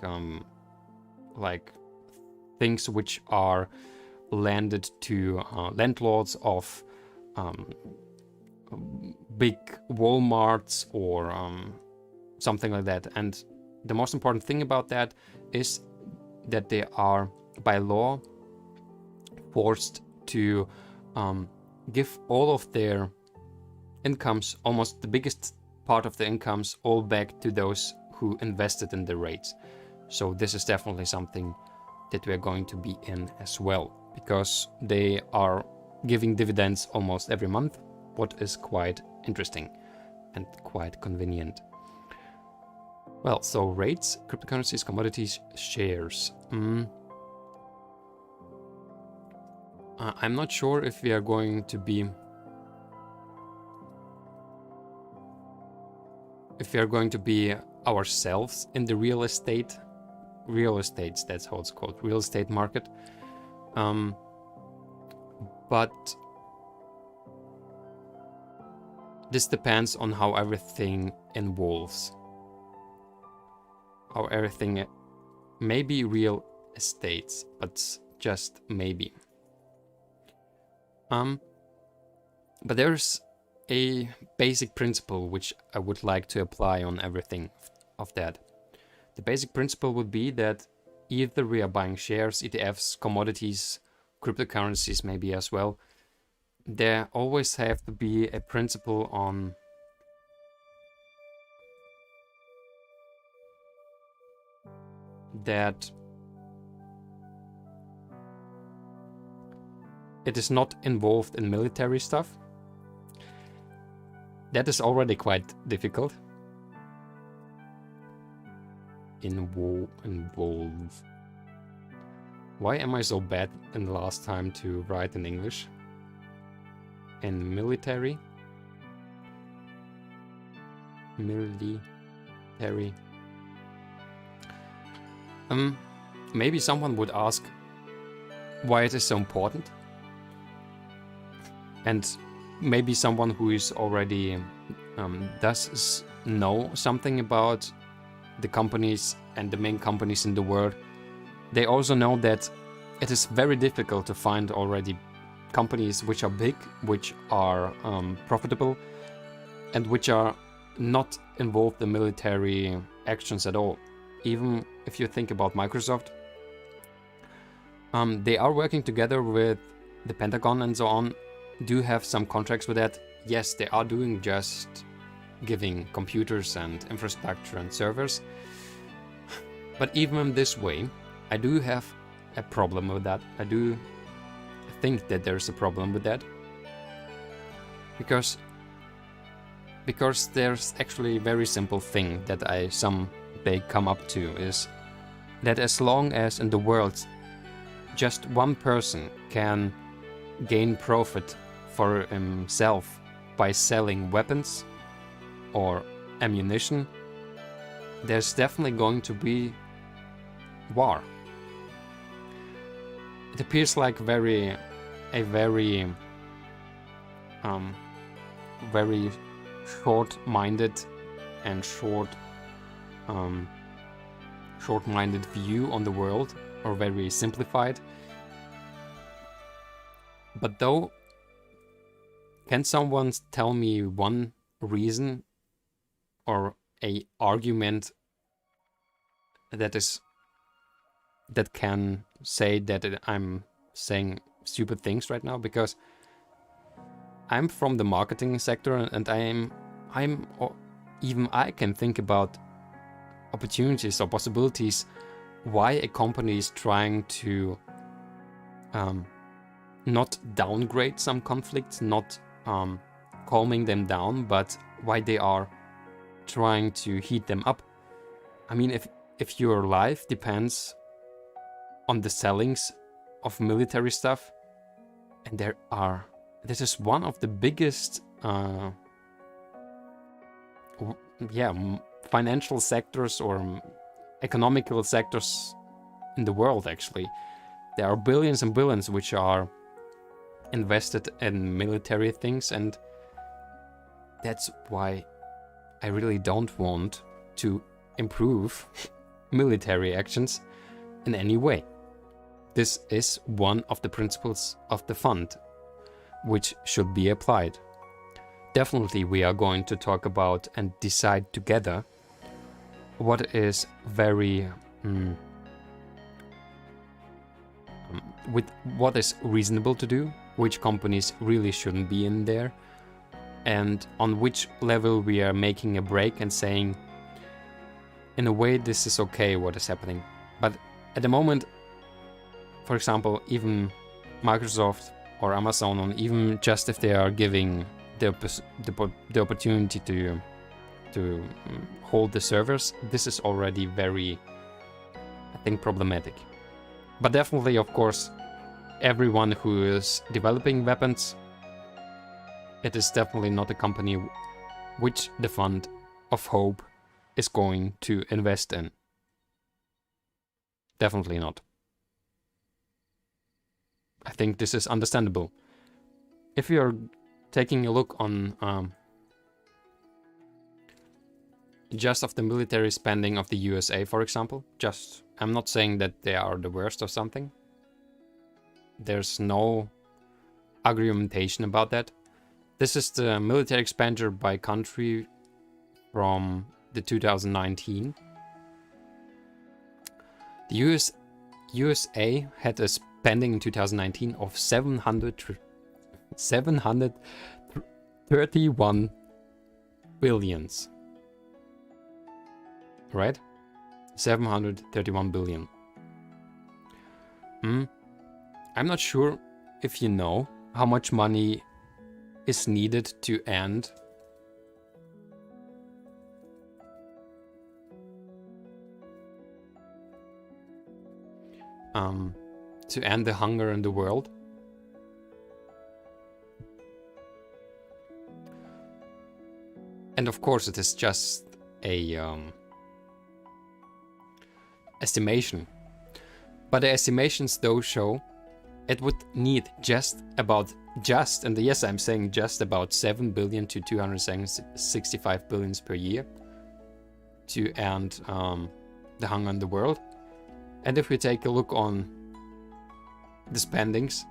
things which are landed to landlords of big Walmarts or something like that. And the most important thing about that is that they are by law forced to give all of their incomes, almost the biggest part of the incomes, all back to those who invested in the rates. So this is definitely something that we're going to be in as well, because they are giving dividends almost every month, what is quite interesting and quite convenient. Well, so rates, cryptocurrencies, commodities, shares. I'm not sure if we are going to be ourselves in the real estates, that's how it's called, real estate market. But this depends on how everything evolves. How everything may be real estates, but just maybe. But there's a basic principle which I would like to apply on everything of that. The basic principle would be that either we are buying shares, ETFs, commodities, cryptocurrencies maybe as well, there always have to be a principle on that it is not involved in military stuff. That is already quite difficult. Involve. Why am I so bad in the last time to write in English? In military. Military. Maybe someone would ask why it is so important. And maybe someone who is already does know something about the companies and the main companies in the world. They also know that it is very difficult to find already companies which are big, which are profitable, and which are not involved in military actions at all. Even if you think about Microsoft, they are working together with the Pentagon and so on, do have some contracts with that. Yes, they are doing just giving computers and infrastructure and servers. But even in this way, I do have a problem with that. I do think that there's a problem with that. Because there's actually a very simple thing that I someday come up to, is that as long as in the world just one person can gain profit for himself by selling weapons or ammunition, there's definitely going to be war. It appears like a very short-minded and short-minded view on the world, or very simplified. But though, can someone tell me one reason or a argument that is that can say that I'm saying stupid things right now, because I'm from the marketing sector, and even I can think about opportunities or possibilities why a company is trying to not downgrade some conflicts, not calming them down, but why they are trying to heat them up. I mean, if your life depends on the sellings of military stuff, and this is one of the biggest financial sectors or economical sectors in the world, actually. There are billions and billions which are invested in military things, and that's why I really don't want to improve military actions in any way. This is one of the principles of the fund, which should be applied. Definitely we are going to talk about and decide together what is very with what is reasonable to do, which companies really shouldn't be in there, and on which level we are making a break and saying, in a way, this is okay what is happening. But at the moment, for example, even Microsoft or Amazon, or even just if they are giving the opportunity to hold the servers, this is already very, I think, problematic. But definitely, of course, everyone who is developing weapons, it is definitely not a company which the Fund of Hope is going to invest in. Definitely not. I think this is understandable. If you're taking a look on just of the military spending of the USA, for example, I'm not saying that they are the worst or something. There's no argumentation about that. This is the military expenditure by country from the 2019. The USA had a spending in 2019 of 731 billions. Right? 731 billion. I'm not sure if you know how much money is needed to end the hunger in the world. And of course it is just a estimation. But the estimations though show it would need and yes, I'm saying just about 7 billion to 265 billions per year to end the hunger in the world. And if we take a look on the spendings,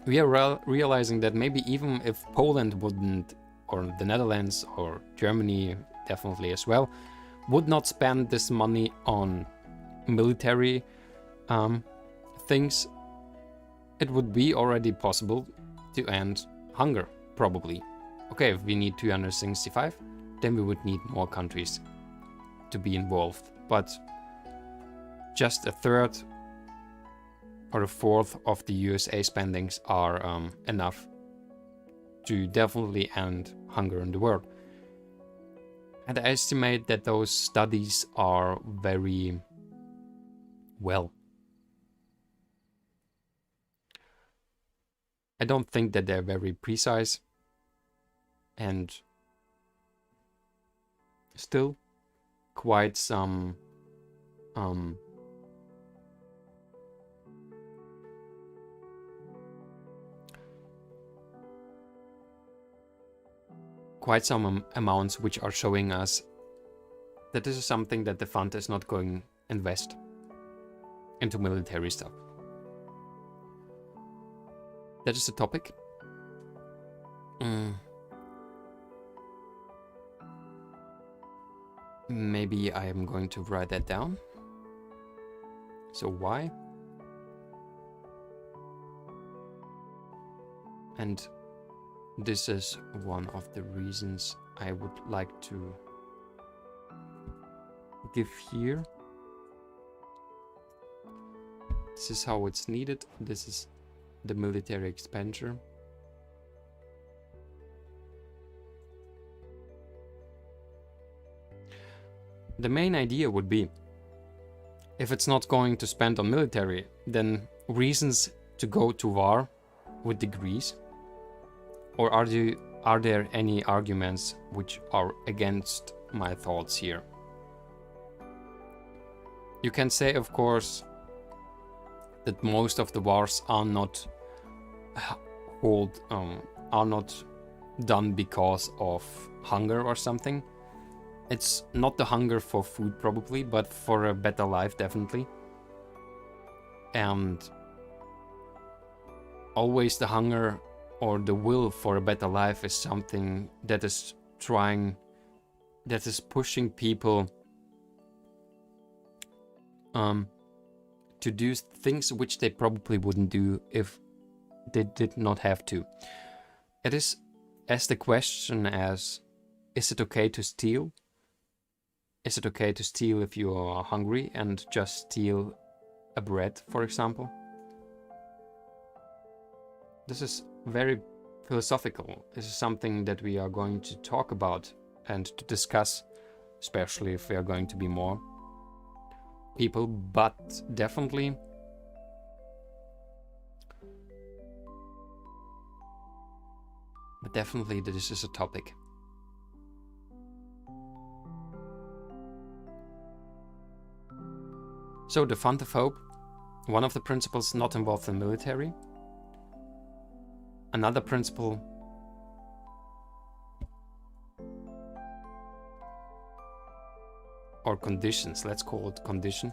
we are realizing that maybe even if Poland wouldn't, or the Netherlands or Germany definitely as well, would not spend this money on military things, it would be already possible to end hunger, probably. Okay, if we need 265, then we would need more countries to be involved. But just a third or a fourth of the USA spendings are enough to definitely end hunger in the world. And I estimate that those studies are very well. I don't think that they're very precise, and still quite some amounts which are showing us that this is something that the fund is not going to invest into military stuff. That is the topic. Maybe I am going to write that down. So why? And this is one of the reasons I would like to give here. This is how it's needed. This is the military expenditure. The main idea would be, if it's not going to spend on military, then reasons to go to war would decrease. Or are there any arguments which are against my thoughts here? You can say, of course, that most of the wars are not done because of hunger or something. It's not the hunger for food probably, but for a better life definitely. And always the hunger or the will for a better life is something that is pushing people to do things which they probably wouldn't do if they did not have to. It is as the question as, is it okay to steal? Is it okay to steal if you are hungry and just steal a bread, for example? This is very philosophical. This is something that we are going to talk about and to discuss, especially if we are going to be more people, but definitely this is a topic. So the fund of hope, one of the principles not involved in military. Another principle or conditions, let's call it condition.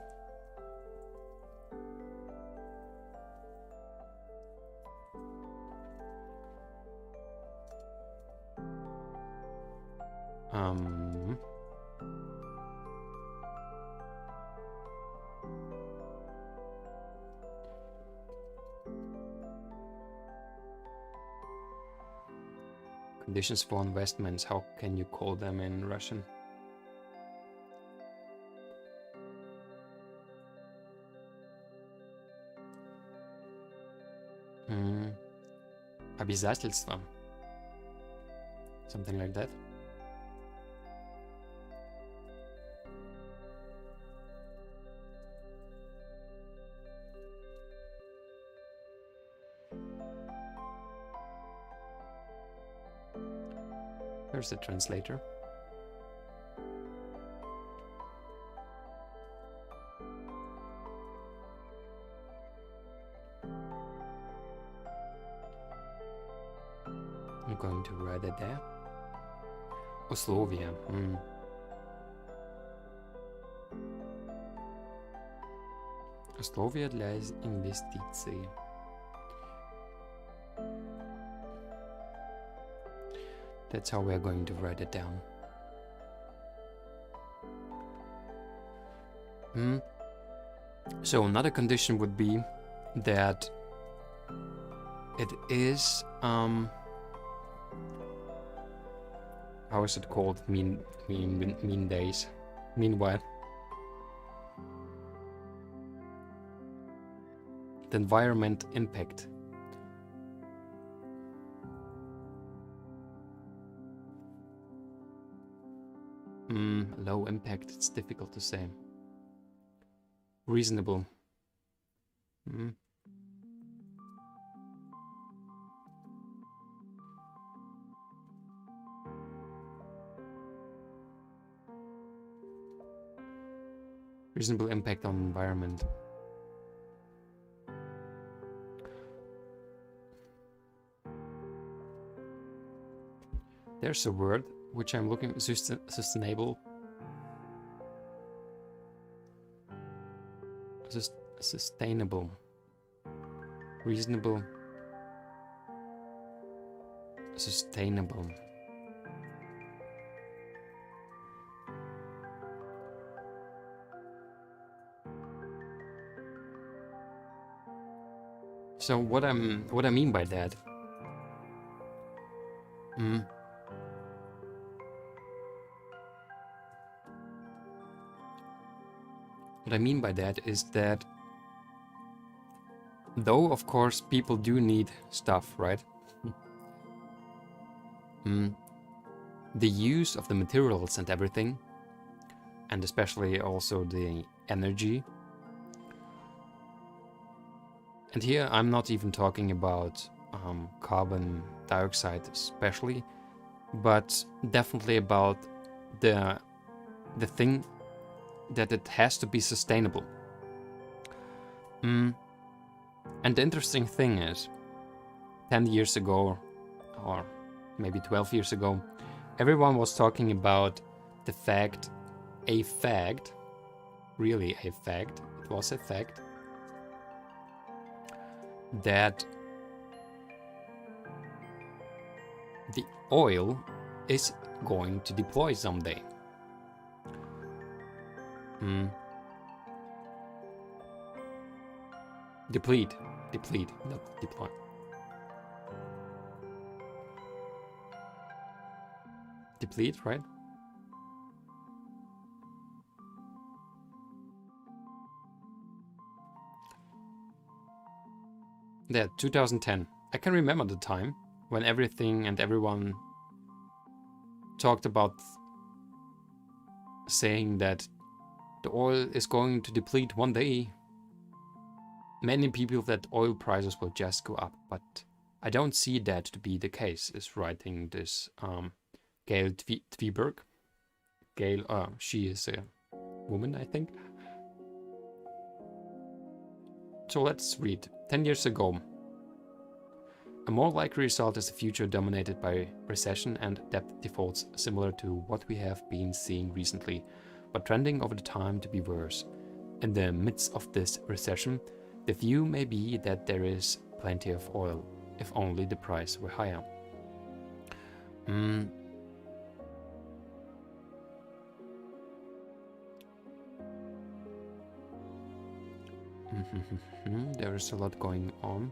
Conditions for investments, how can you call them in Russian? Обязательства. Something like that. Here's the translator. I'm going to write it there. Условия. Условия для инвестиций. That's how we're going to write it down. So another condition would be that it is how is it called? Mean days. Meanwhile, the environment impact. Low impact, it's difficult to say. Reasonable. Reasonable impact on environment. There's a word which I'm looking, sustainable. Sustainable. Reasonable. Sustainable. So what I mean by that, what I mean by that is that though of course people do need stuff, right? The use of the materials and everything, and especially also the energy. And here I'm not even talking about carbon dioxide especially, but definitely about the thing that it has to be sustainable. And the interesting thing is, 10 years ago, or maybe 12 years ago, everyone was talking about the fact, really a fact, it was a fact, that the oil is going to deploy someday. Deplete, not deploy. Deplete, right? Yeah, 2010. I can remember the time when everything and everyone talked about saying that the oil is going to deplete one day. Many people that oil prices will just go up, but I don't see that to be the case, is writing this Gail Tveberg. Gail, she is a woman, I think. So let's read. 10 years ago. A more likely result is a future dominated by recession and debt defaults, similar to what we have been seeing recently, but trending over the time to be worse. In the midst of this recession, the view may be that there is plenty of oil, if only the price were higher. There is a lot going on.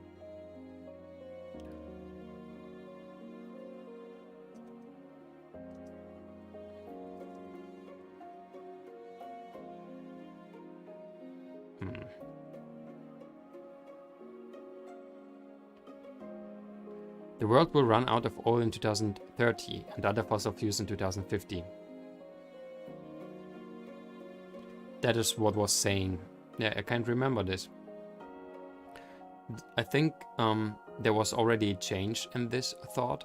The world will run out of oil in 2030 and other fossil fuels in 2050. That is what was saying. Yeah, I can't remember this. I think there was already a change in this thought.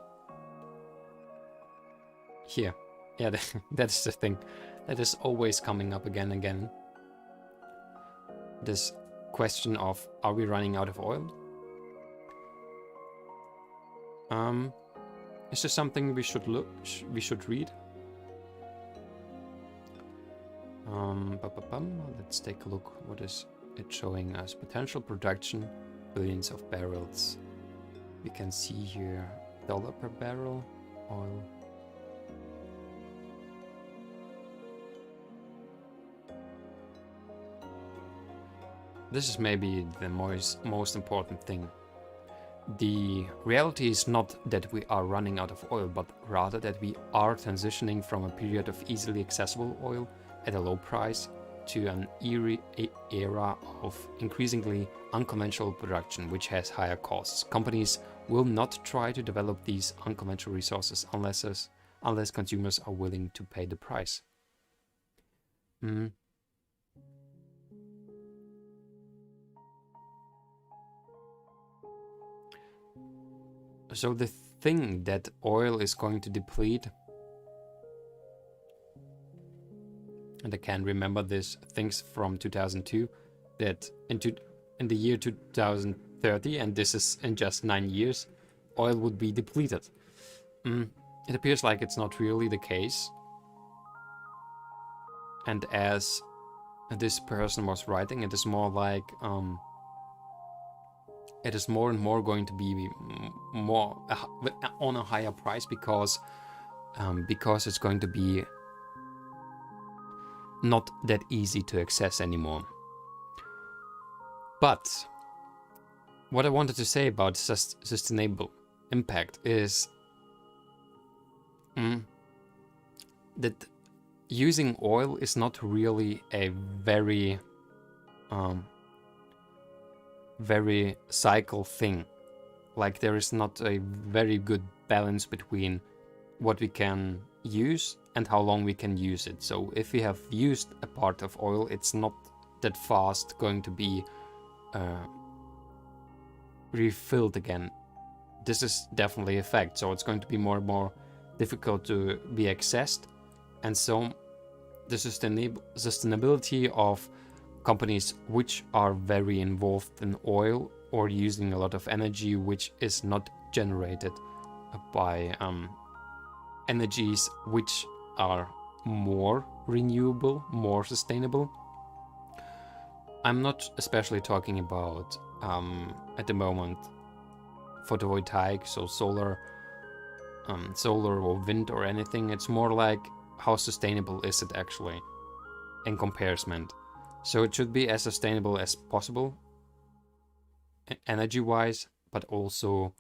Here. Yeah, that's the thing. That is always coming up again and again. This question of, are we running out of oil? Is this something we should read? Let's take a look. What is it showing us? Potential production, billions of barrels. We can see here $1 per barrel oil. This is maybe the most important thing. The reality is not that we are running out of oil, but rather that we are transitioning from a period of easily accessible oil at a low price to an era of increasingly unconventional production, which has higher costs. Companies will not try to develop these unconventional resources unless consumers are willing to pay the price. So the thing that oil is going to deplete, and I can remember this things from 2002, that in the year 2030, and this is in just 9 years, oil would be depleted. It appears like it's not really the case. And as this person was writing, it is more like it is more and more going to be more on a higher price because it's going to be not that easy to access anymore. But what I wanted to say about sustainable impact is that using oil is not really a very cycle thing. Like, there is not a very good balance between what we can use and how long we can use it. So if we have used a part of oil, it's not that fast going to be refilled again. This is definitely a fact. So it's going to be more and more difficult to be accessed. And so the sustainability of companies which are very involved in oil or using a lot of energy which is not generated by energies which are more renewable, more sustainable. I'm not especially talking about at the moment photovoltaic, so solar or wind or anything. It's more like, how sustainable is it actually in comparison? So it should be as sustainable as possible, energy-wise, but also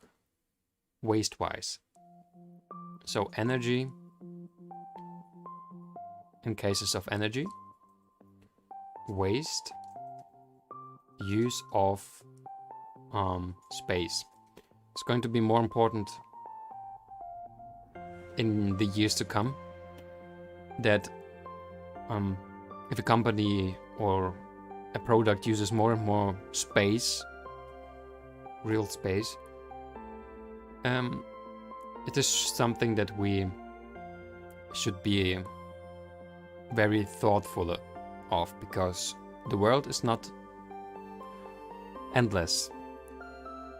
waste-wise. So energy, in cases of energy, waste, use of space. It's going to be more important in the years to come, that if a company or a product uses more and more space, real space, it is something that we should be very thoughtful of, because the world is not endless,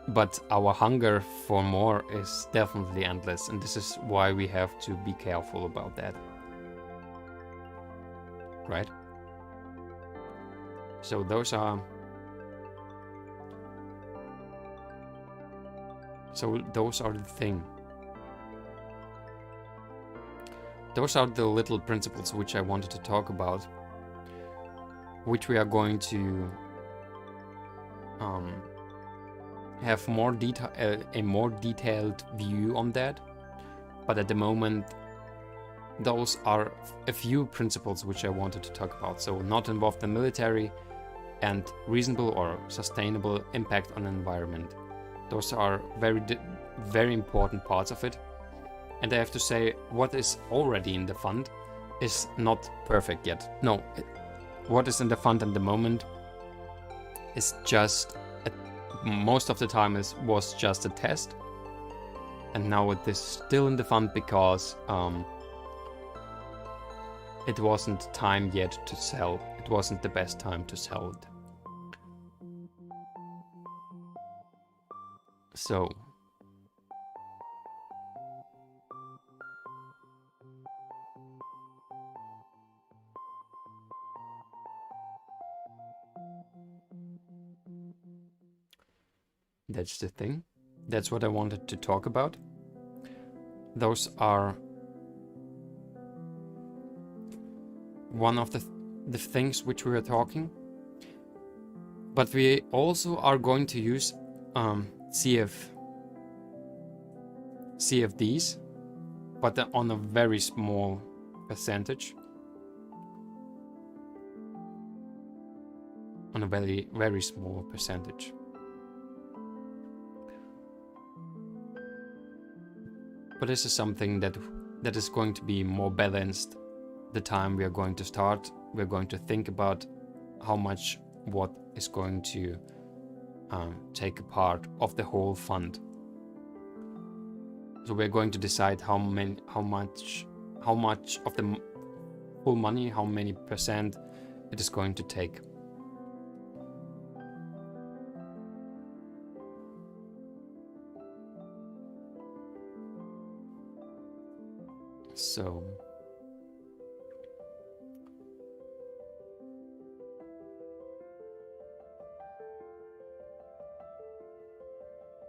but our hunger for more is definitely endless, and this is why we have to be careful about that. Right? So those are the thing. Those are the little principles which I wanted to talk about, which we are going to have a more detailed view on that. But at the moment, those are a few principles which I wanted to talk about. So not involved in military and reasonable or sustainable impact on the environment. Those are very important parts of it. And I have to say, what is already in the fund is not perfect yet. No, what is in the fund at the moment is just, most of the time was just a test. And now it is still in the fund because it wasn't time yet to sell. It wasn't the best time to sell it. So that's the thing. That's what I wanted to talk about. Those are one of the things which we are talking. But we also are going to use CFDs, but on a very small percentage. On a very, very small percentage. But this is something that is going to be more balanced the time we are going to start. We're going to think about how much what is going to take a part of the whole fund. So we're going to decide how much of the whole money, how many percent it is going to take. So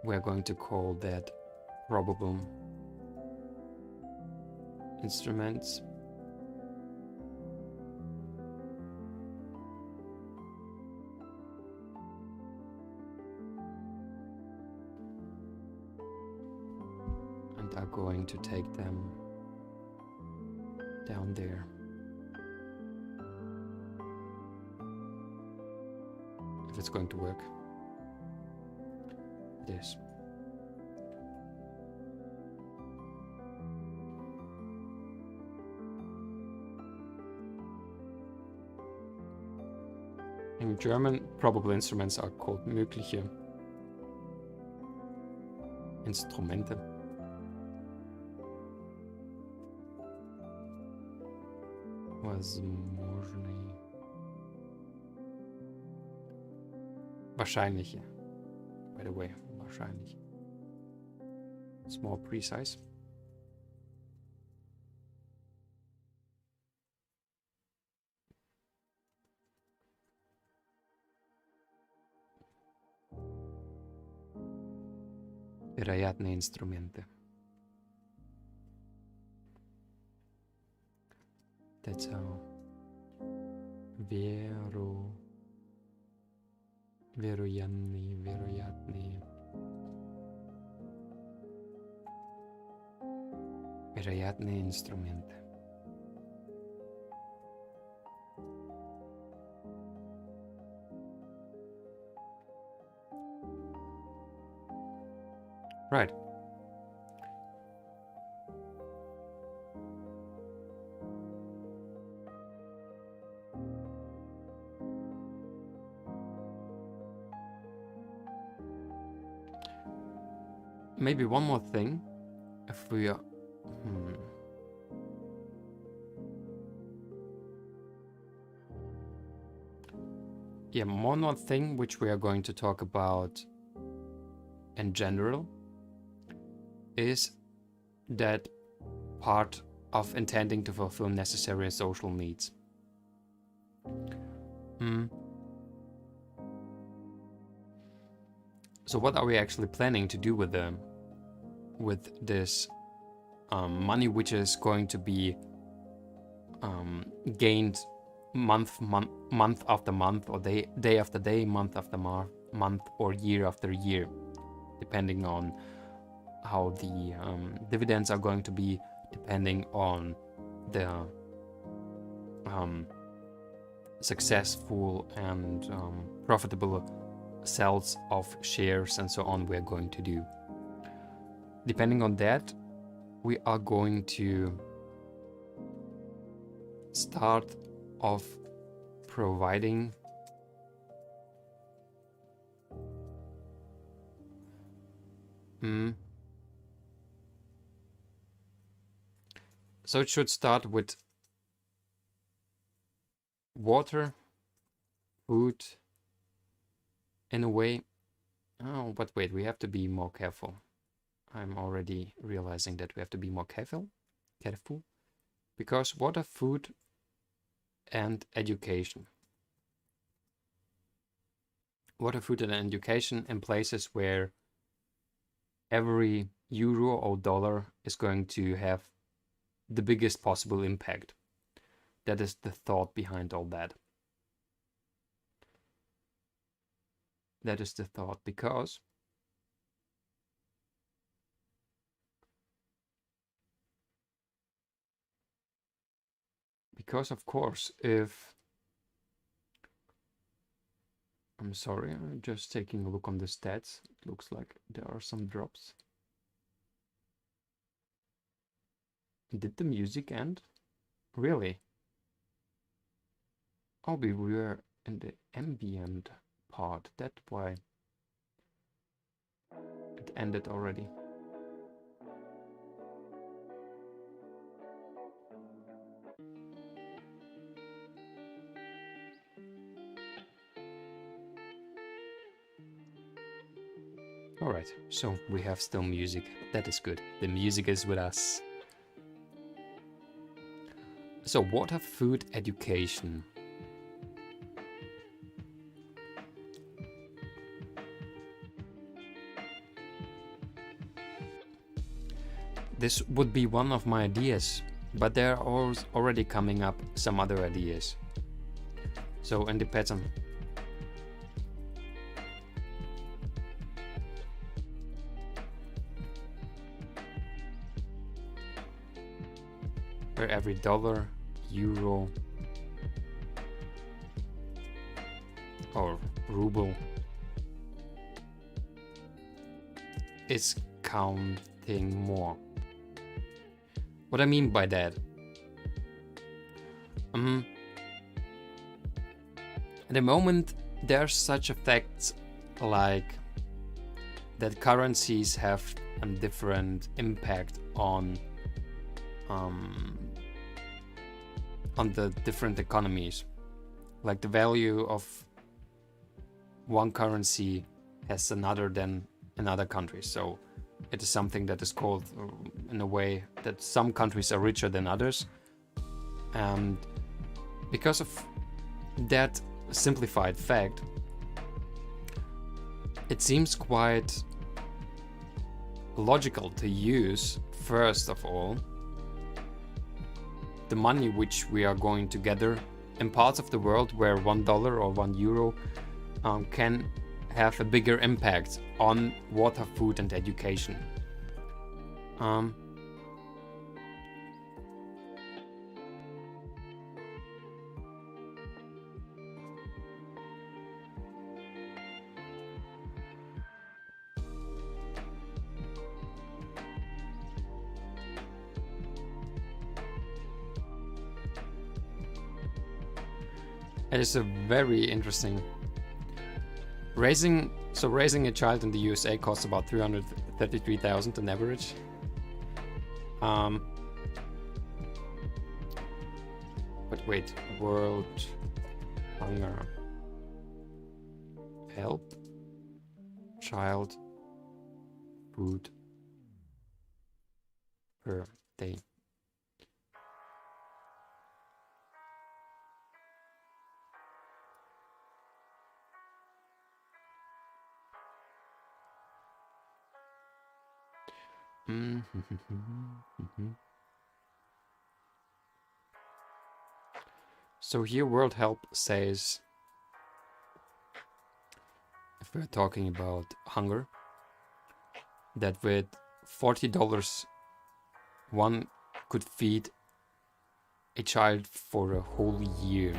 we're going to call that probable instruments. are going to take them down there. If it's going to work. It is. In German, probable instruments are called mögliche Instrumente. Возможные. Wahrscheinliche. By the way, wahrscheinlich. It's more precise. Вероятные инструменты. That's how. Вероятные. Вероятные инструменты. Right. Maybe one more thing. If we are... Yeah, one more thing which we are going to talk about in general is that part of intending to fulfill necessary social needs. So what are we actually planning to do with this money, which is going to be gained month after month, or day after day, month after month, or year after year, depending on how the dividends are going to be, depending on the successful and profitable sales of shares and so on we're going to do. Depending on that, we are going to start off providing so it should start with water, food, in a way. Oh, but wait, we have to be more careful. I'm already realizing that we have to be more careful, because water, food, and education. Water, food, and education in places where every euro or dollar is going to have the biggest possible impact. That is the thought behind all that. That is the thought, because of course, if I'm sorry, I'm just taking a look on the stats. It looks like there are some drops. Did the music end? Really? Oh, we were in the ambient part. That's why it ended already. Alright, so we have still music. That is good. The music is with us. So, water, food, education. This would be one of my ideas, but there are already coming up some other ideas. So, in the pattern. where every dollar, euro, or ruble is counting more. What I mean by that? At the moment, there's such effects like that currencies have a different impact on the different economies. Like the value of one currency has another than another country. So it is something that is called in a way that some countries are richer than others. And because of that simplified fact, it seems quite logical to use, first of all, the money which we are going to gather in parts of the world where $1 or €1 can have a bigger impact on water, food and education. It is a very interesting. Raising a child in the USA costs about $333,000 on average. But wait, world hunger help child food per day. So here World Help says, if we're talking about hunger, that with $40 one could feed a child for a whole year.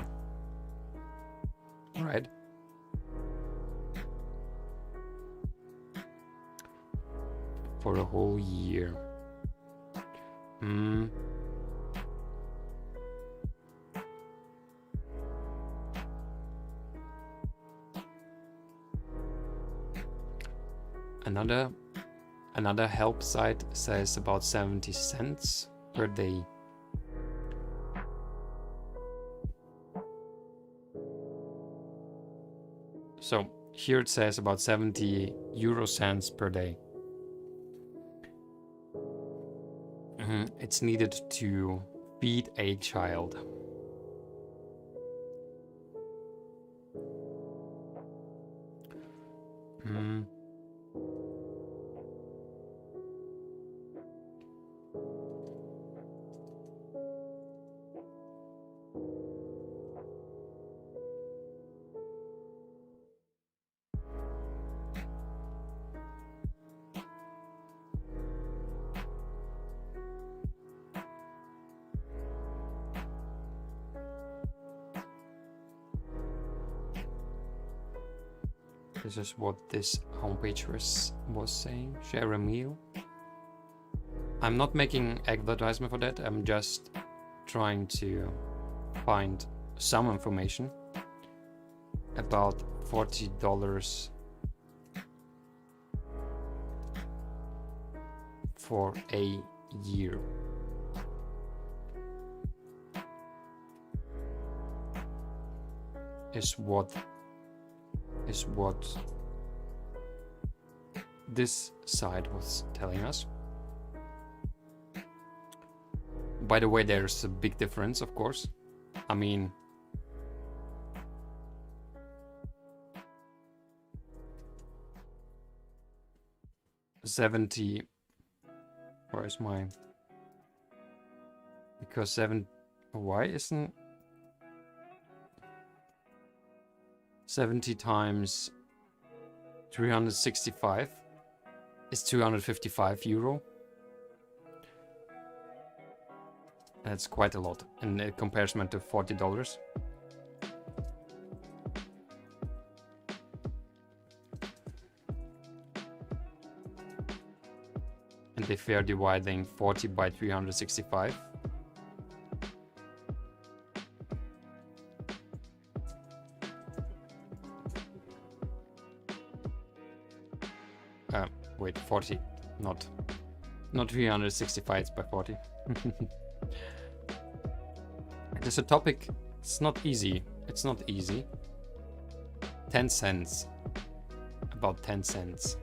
Right? For a whole year. Another help site says about 70 cents per day. So here it says about 70 euro cents per day. It's needed to feed a child. This is what this homepage was saying. Share a meal. I'm not making advertisement for that. I'm just trying to find some information about $40 for a year. Is what this site was telling us. By the way, there's a big difference, of course. I mean, $70. Where is my? Because why isn't 70 times 365 is €255. That's quite a lot in comparison to $40. And if we are dividing 40 by 365, wait, 40, not 365, it's by 40. It is a topic, it's not easy. 10 cents. About 10 cents.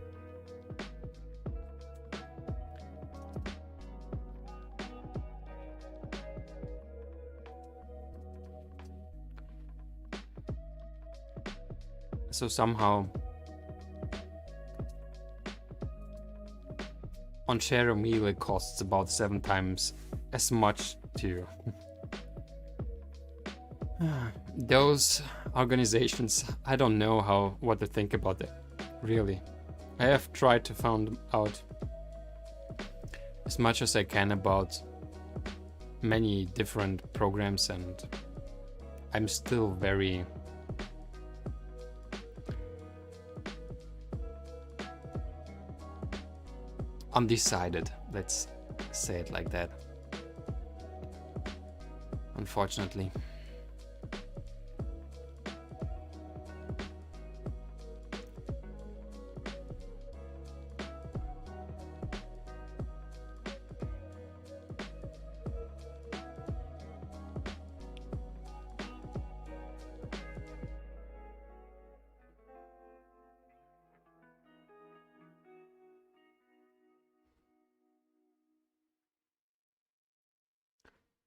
So somehow on share a meal it costs about 7 times as much to those organizations. I don't know what to think about it, really. I have tried to find out as much as I can about many different programs, and I'm still very undecided, let's say it like that, unfortunately.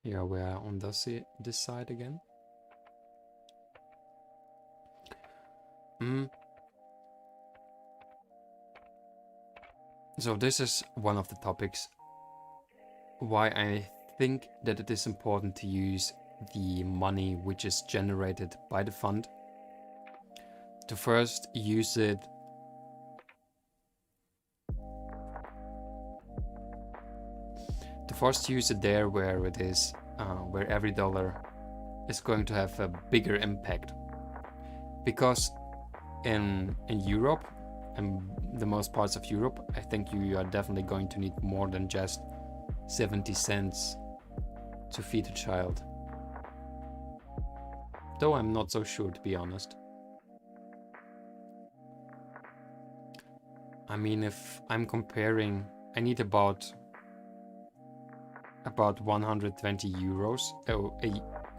Yeah, we are on this side again. So this is one of the topics why I think that it is important to use the money which is generated by the fund to first use it there where it is, where every dollar is going to have a bigger impact. Because in Europe and the most parts of Europe, I think you are definitely going to need more than just 70 cents to feed a child. Though I'm not so sure, to be honest. I mean, if I'm comparing, I need about 120 euros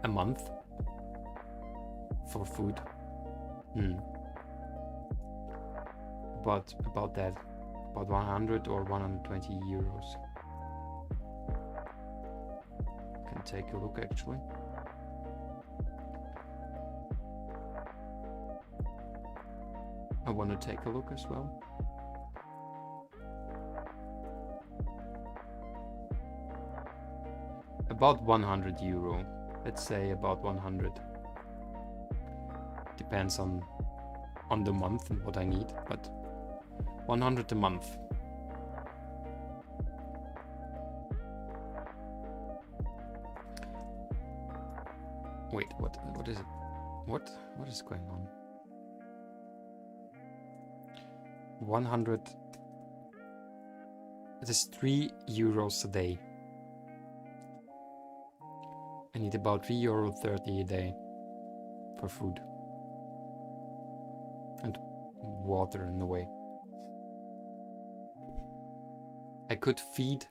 a month for food. But about 100 or 120 euros. Can take a look actually. I want to take a look as well. About 100 euro. Let's say about 100. Depends on the month and what I need, but 100 a month. Wait, what is it? What is going on? 100. It is 3 euros a day. I need about €3.30 a day for food and water in a way. I could feed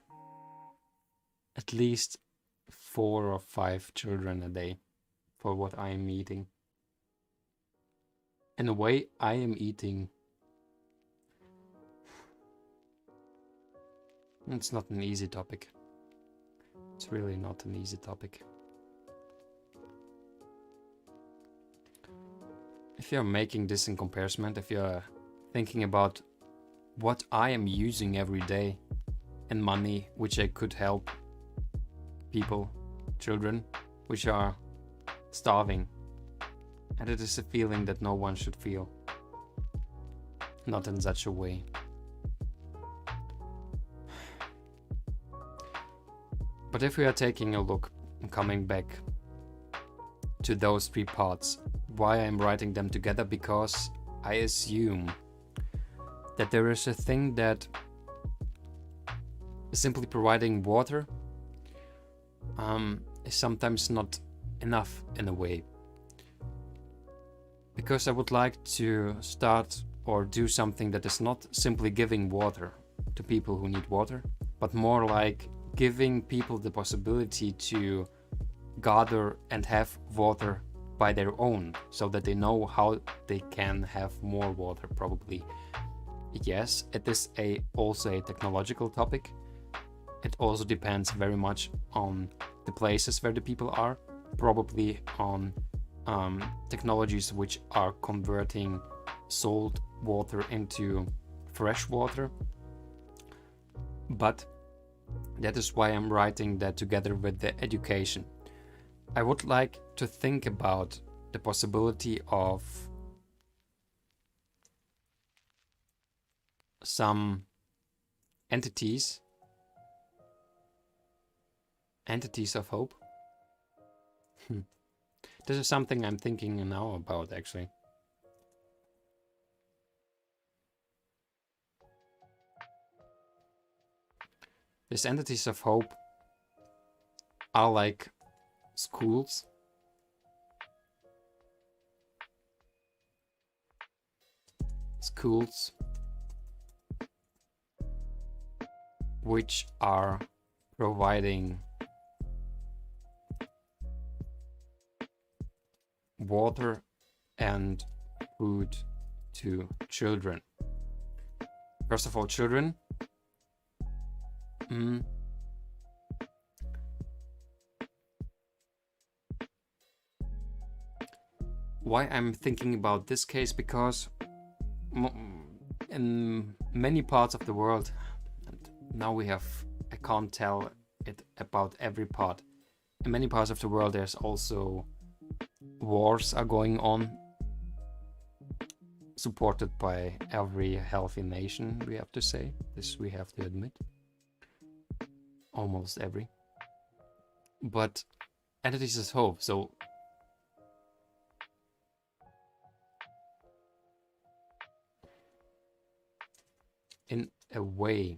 at least 4 or 5 children a day for what I am eating. In a way, I am eating. It's not an easy topic. It's really not an easy topic. If you're making this in comparison, if you're thinking about what I am using every day and money which I could help people, children, which are starving, and it is a feeling that no one should feel. Not in such a way. But if we are taking a look and coming back to those three parts, why I'm writing them together, because I assume that there is a thing that simply providing water is sometimes not enough in a way. Because I would like to start or do something that is not simply giving water to people who need water, but more like giving people the possibility to gather and have water by their own, so that they know how they can have more water. Probably, yes, it is also a technological topic. It also depends very much on the places where the people are, probably on technologies which are converting salt water into fresh water. But that is why I'm writing that together with the education. I would like to think about the possibility of some entities of hope. This is something I'm thinking now about, actually. These entities of hope are like schools. Schools which are providing water and food to children. First of all, children. Why I'm thinking about this case? Because in many parts of the world, and now I can't tell it about every part. In many parts of the world, there's also wars are going on, supported by every healthy nation, we have to say. This we have to admit. Almost every. But entities of hope, so in a way,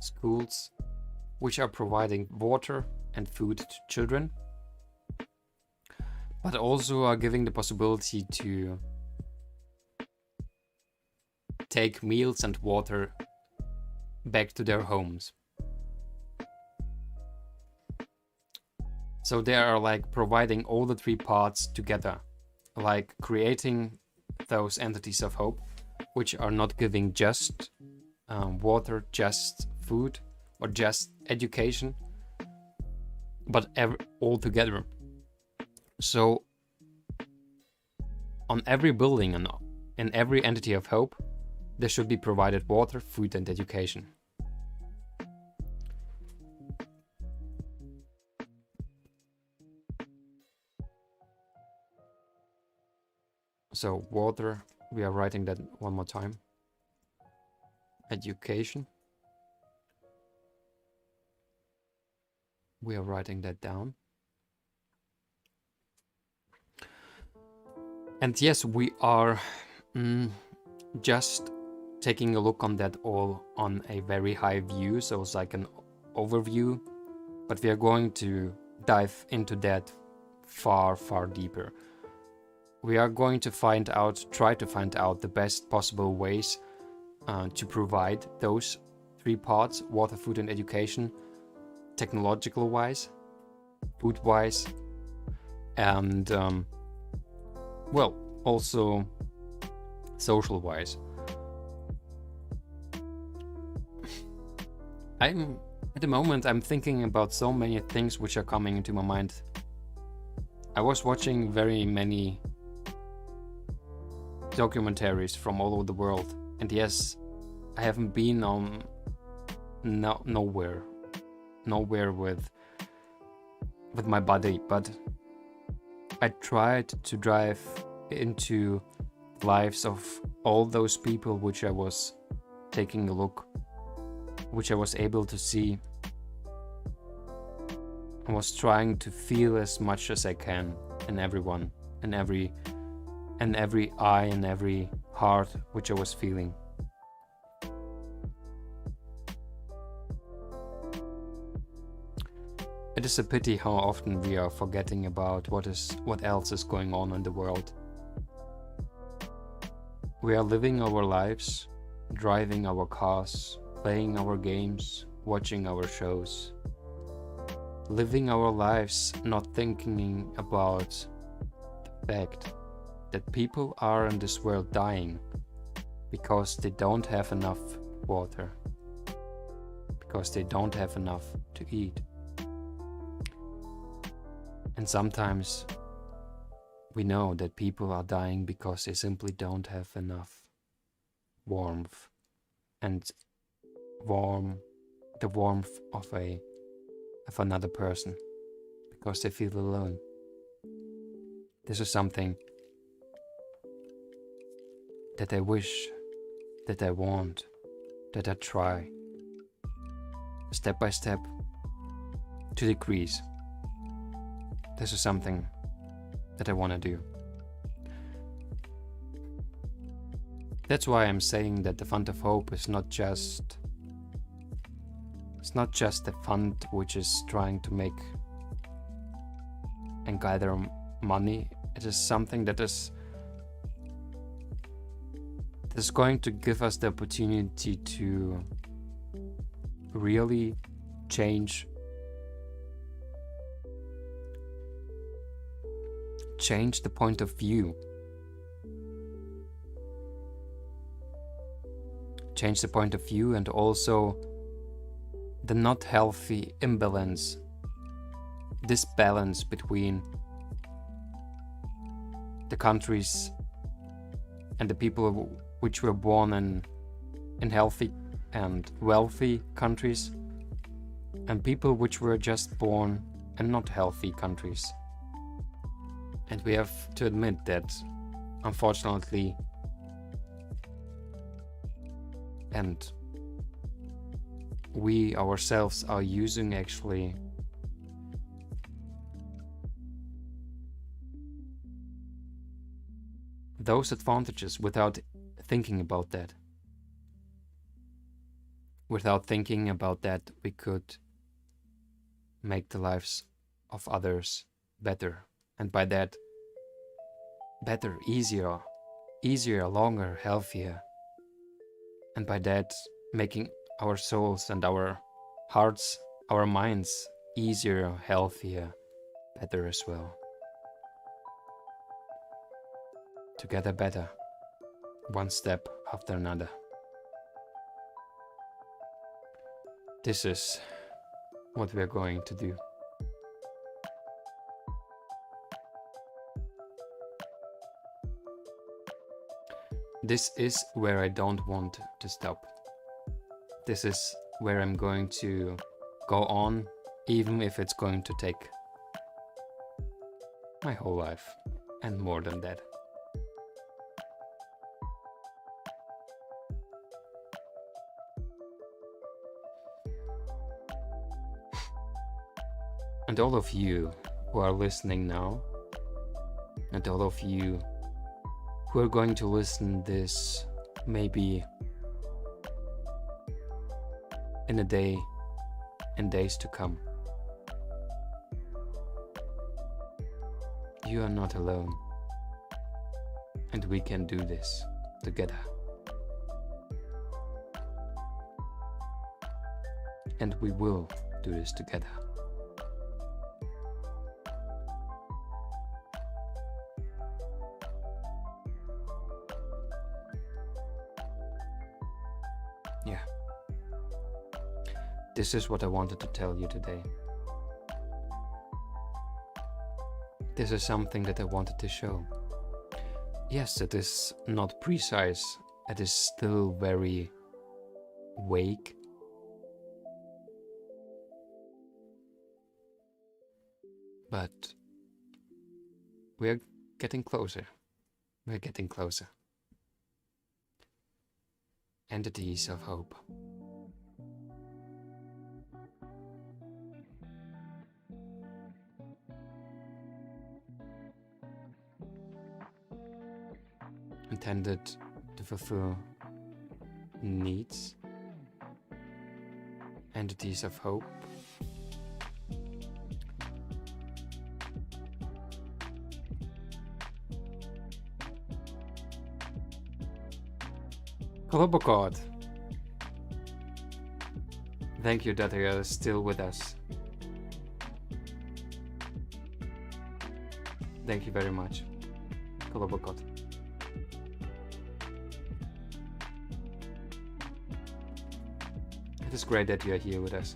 schools which are providing water and food to children, but also are giving the possibility to take meals and water back to their homes. So they are like providing all the three parts together, like creating those entities of hope, which are not giving just water, just food, or just education, but all together. So on every building and in every entity of hope, there should be provided water, food, and education. So water, we are writing that one more time. Education. We are writing that down. And yes, we are just taking a look on that all on a very high view, so it's like an overview, but we are going to dive into that far, far deeper. We are going to try to find out the best possible ways to provide those three parts: water, food, and education, technological wise, food wise, and well, also social wise. At the moment, I'm thinking about so many things which are coming into my mind. I was watching very many documentaries from all over the world, and yes, I haven't been on nowhere with my body, but I tried to dive into the lives of all those people which I was taking a look, which I was able to see. I was trying to feel as much as I can in everyone, in every eye and every heart which I was feeling. It is a pity how often we are forgetting about what else is going on in the world. We are living our lives, driving our cars, playing our games, watching our shows, living our lives not thinking about the fact that people are in this world dying because they don't have enough water, because they don't have enough to eat. And sometimes we know that people are dying because they simply don't have enough warmth and the warmth of another person, because they feel alone. This is something that I wish, that I want, that I try step by step to decrease. This is something that I want to do. That's why I'm saying that the Fund of Hope is not just a fund which is trying to make and gather money. It is something that is going to give us the opportunity to really change the point of view. Change the point of view, and also the not healthy imbalance, this balance between the countries and the people which were born in healthy and wealthy countries, and people which were just born in not healthy countries. And we have to admit that, unfortunately, and we ourselves are using actually those advantages without thinking about that. Without thinking about that, we could make the lives of others better. And by that, better, easier, longer, healthier. And by that, making our souls and our hearts, our minds easier, healthier, better as well. Together better, one step after another. This is what we're going to do. This is where I don't want to stop. This is where I'm going to go on, even if it's going to take my whole life and more than that. And all of you who are listening now, and all of you who are going to listen this maybe in a day and days to come, you are not alone, and we can do this together. And we will do this together. Yeah. This is what I wanted to tell you today. This is something that I wanted to show. Yes, it is not precise. It is still very vague. But we're getting closer. We're getting closer. Entities of hope. intended to fulfill needs, entities of hope, Globocod. Thank you that you are still with us. Thank you very much, Globocod. It is great that you are here with us.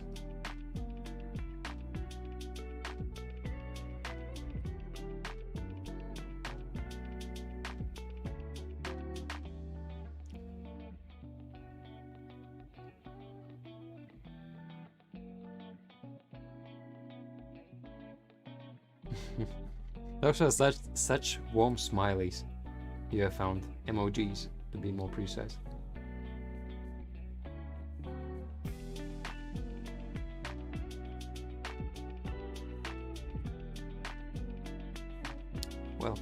Those are such warm smileys you have found. Emojis, to be more precise. Well,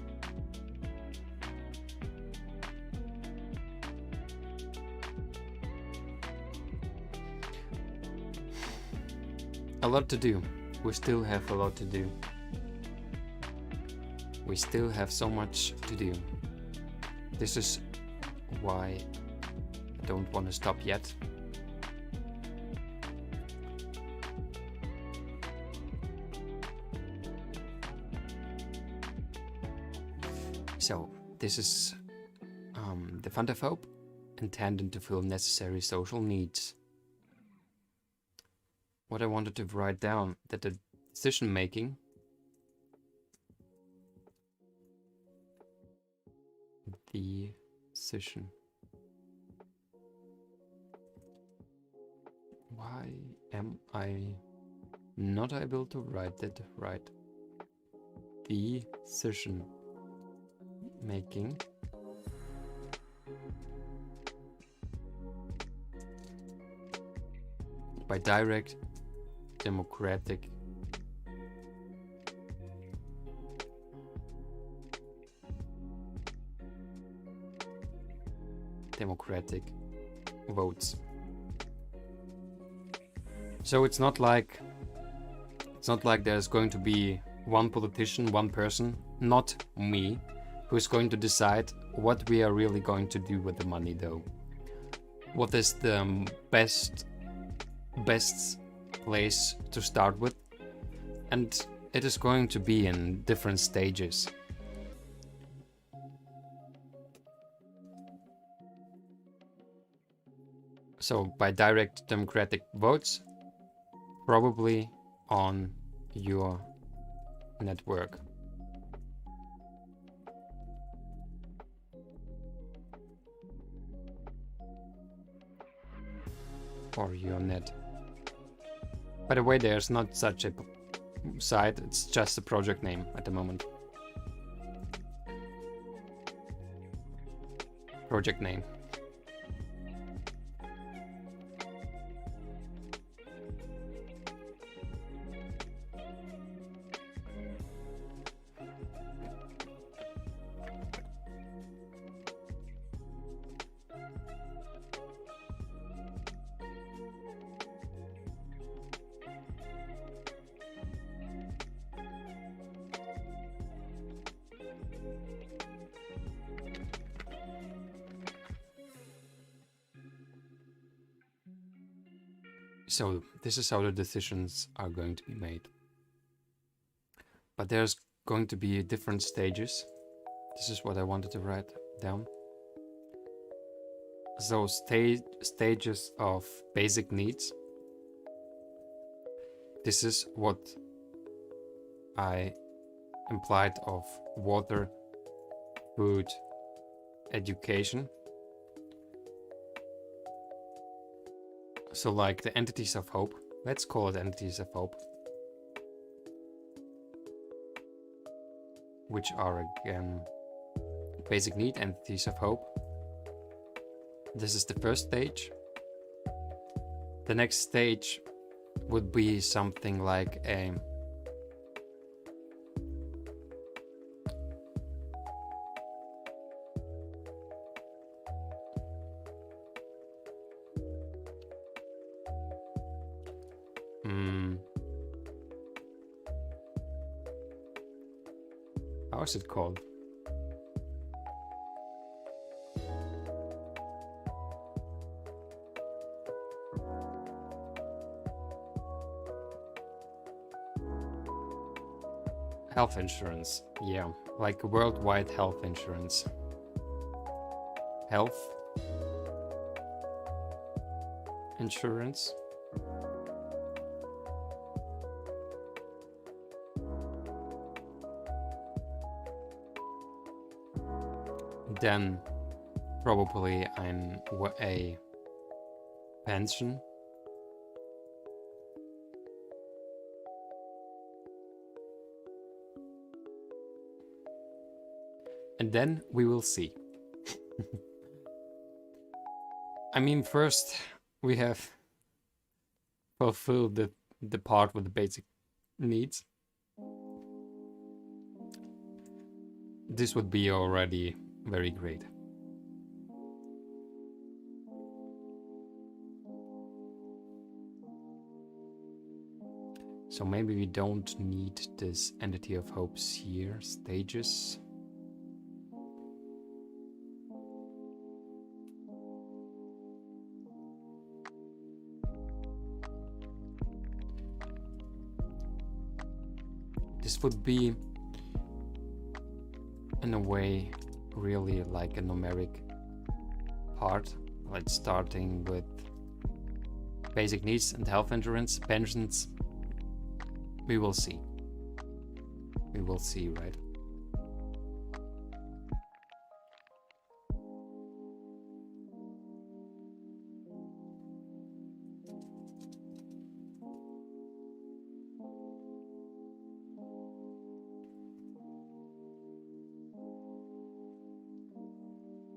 a lot to do. We still have a lot to do. We still have so much to do. This is why I don't want to stop yet. So, this is the Fund of Hope, intended to fill necessary social needs. What I wanted to write down, that the decision making Why am I not able to write that right? Decision making by direct democratic votes. So it's not like there's going to be one politician, one person, not me, who is going to decide what we are really going to do with the money, though. What is the best place to start with? And it is going to be in different stages. So by direct democratic votes, probably on your network. Or your net. By the way, there's not such a site, it's just a project name at the moment. Project name. So this is how the decisions are going to be made. But there's going to be different stages. This is what I wanted to write down. So stages of basic needs. This is what I implied of water, food, education. So like the entities of hope, let's call it entities of hope, which are again basic need entities of hope. This is the first stage. The next stage would be something like a How is it called? Health insurance, yeah, like worldwide health insurance. Health insurance. Then probably a pension. And then we will see. I mean, first we have fulfilled the part with the basic needs. This would be already very great. So maybe we don't need this entity of hopes here, stages. This would be, in a way, really like a numeric part, like starting with basic needs and health insurance, pensions. We will see. We will see, right?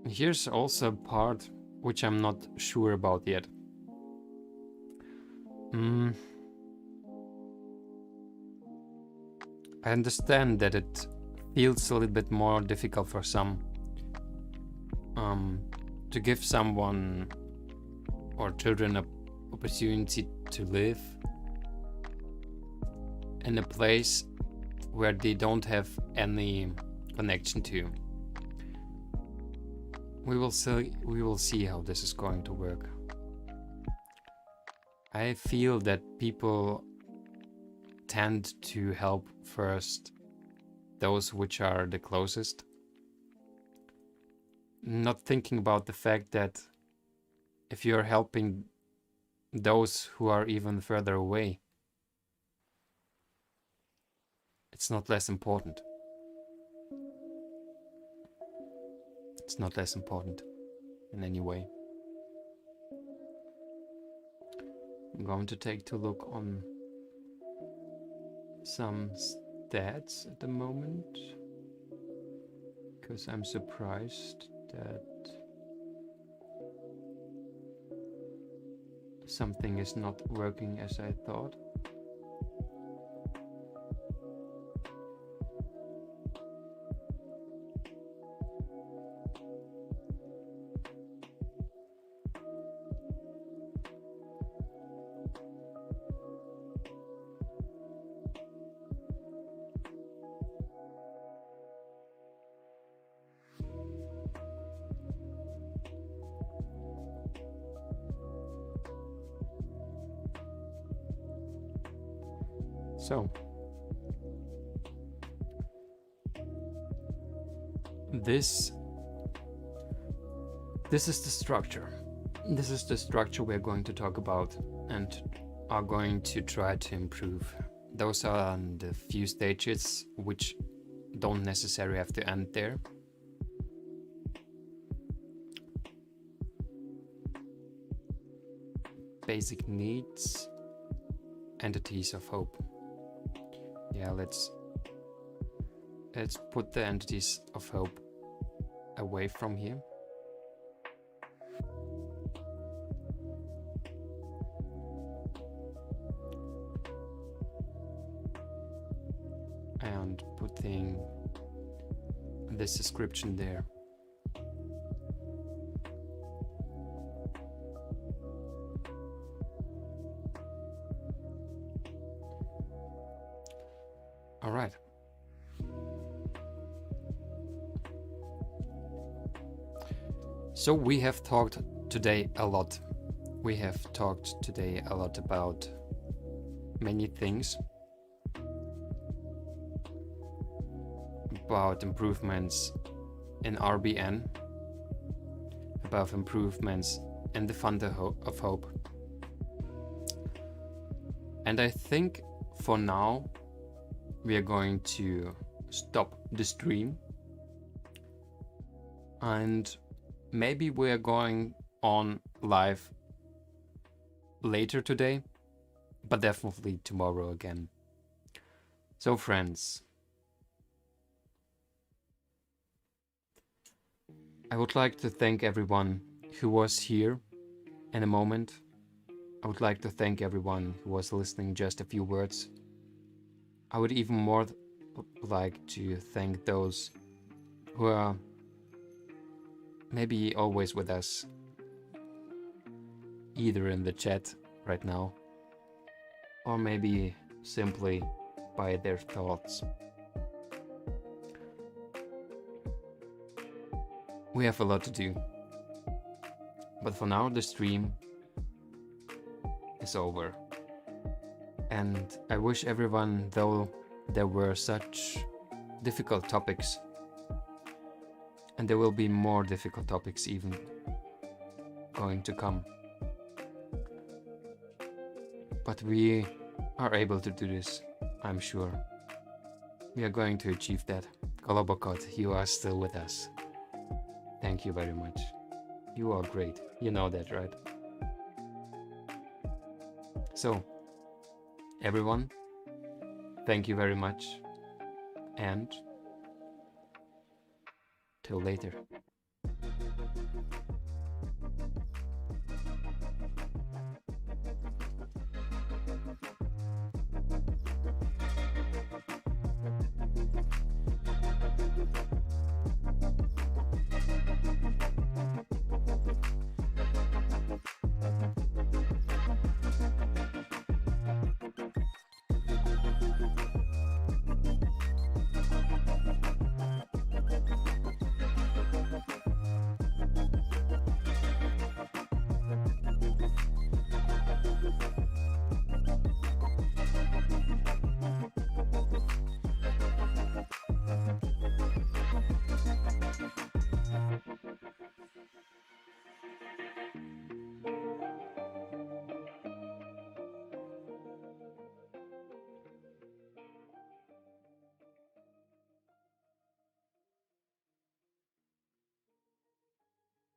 Here's also a part which I'm not sure about yet. I understand that it feels a little bit more difficult for some to give someone or children an opportunity to live in a place where they don't have any connection to. We will see how this is going to work. I feel that people tend to help first those which are the closest, not thinking about the fact that if you're helping those who are even further away, it's not less important. It's not less important in any way. I'm going to take a look on some stats at the moment, because I'm surprised that something is not working as I thought. So, this is the structure. This is the structure we're going to talk about and are going to try to improve. Those are the few stages which don't necessarily have to end there. Basic needs, entities of hope. Yeah, let's put the entities of hope away from here. And putting this description there. All right. So we have talked today a lot. We have talked today a lot about many things. About improvements in RBN, about improvements in the Fund of Hope. And I think for now we are going to stop the stream, and maybe we are going on live later today, but definitely tomorrow again. So friends, I would like to thank everyone who was here in a moment. I would like to thank everyone who was listening just a few words. I would even more like to thank those who are maybe always with us, either in the chat right now, or maybe simply by their thoughts. We have a lot to do, but for now the stream is over. And I wish everyone, though there were such difficult topics, and there will be more difficult topics even going to come, but we are able to do this, I'm sure. We are going to achieve that. Kolobokot, you are still with us. Thank you very much. You are great. You know that, right? So, everyone, thank you very much, and till later.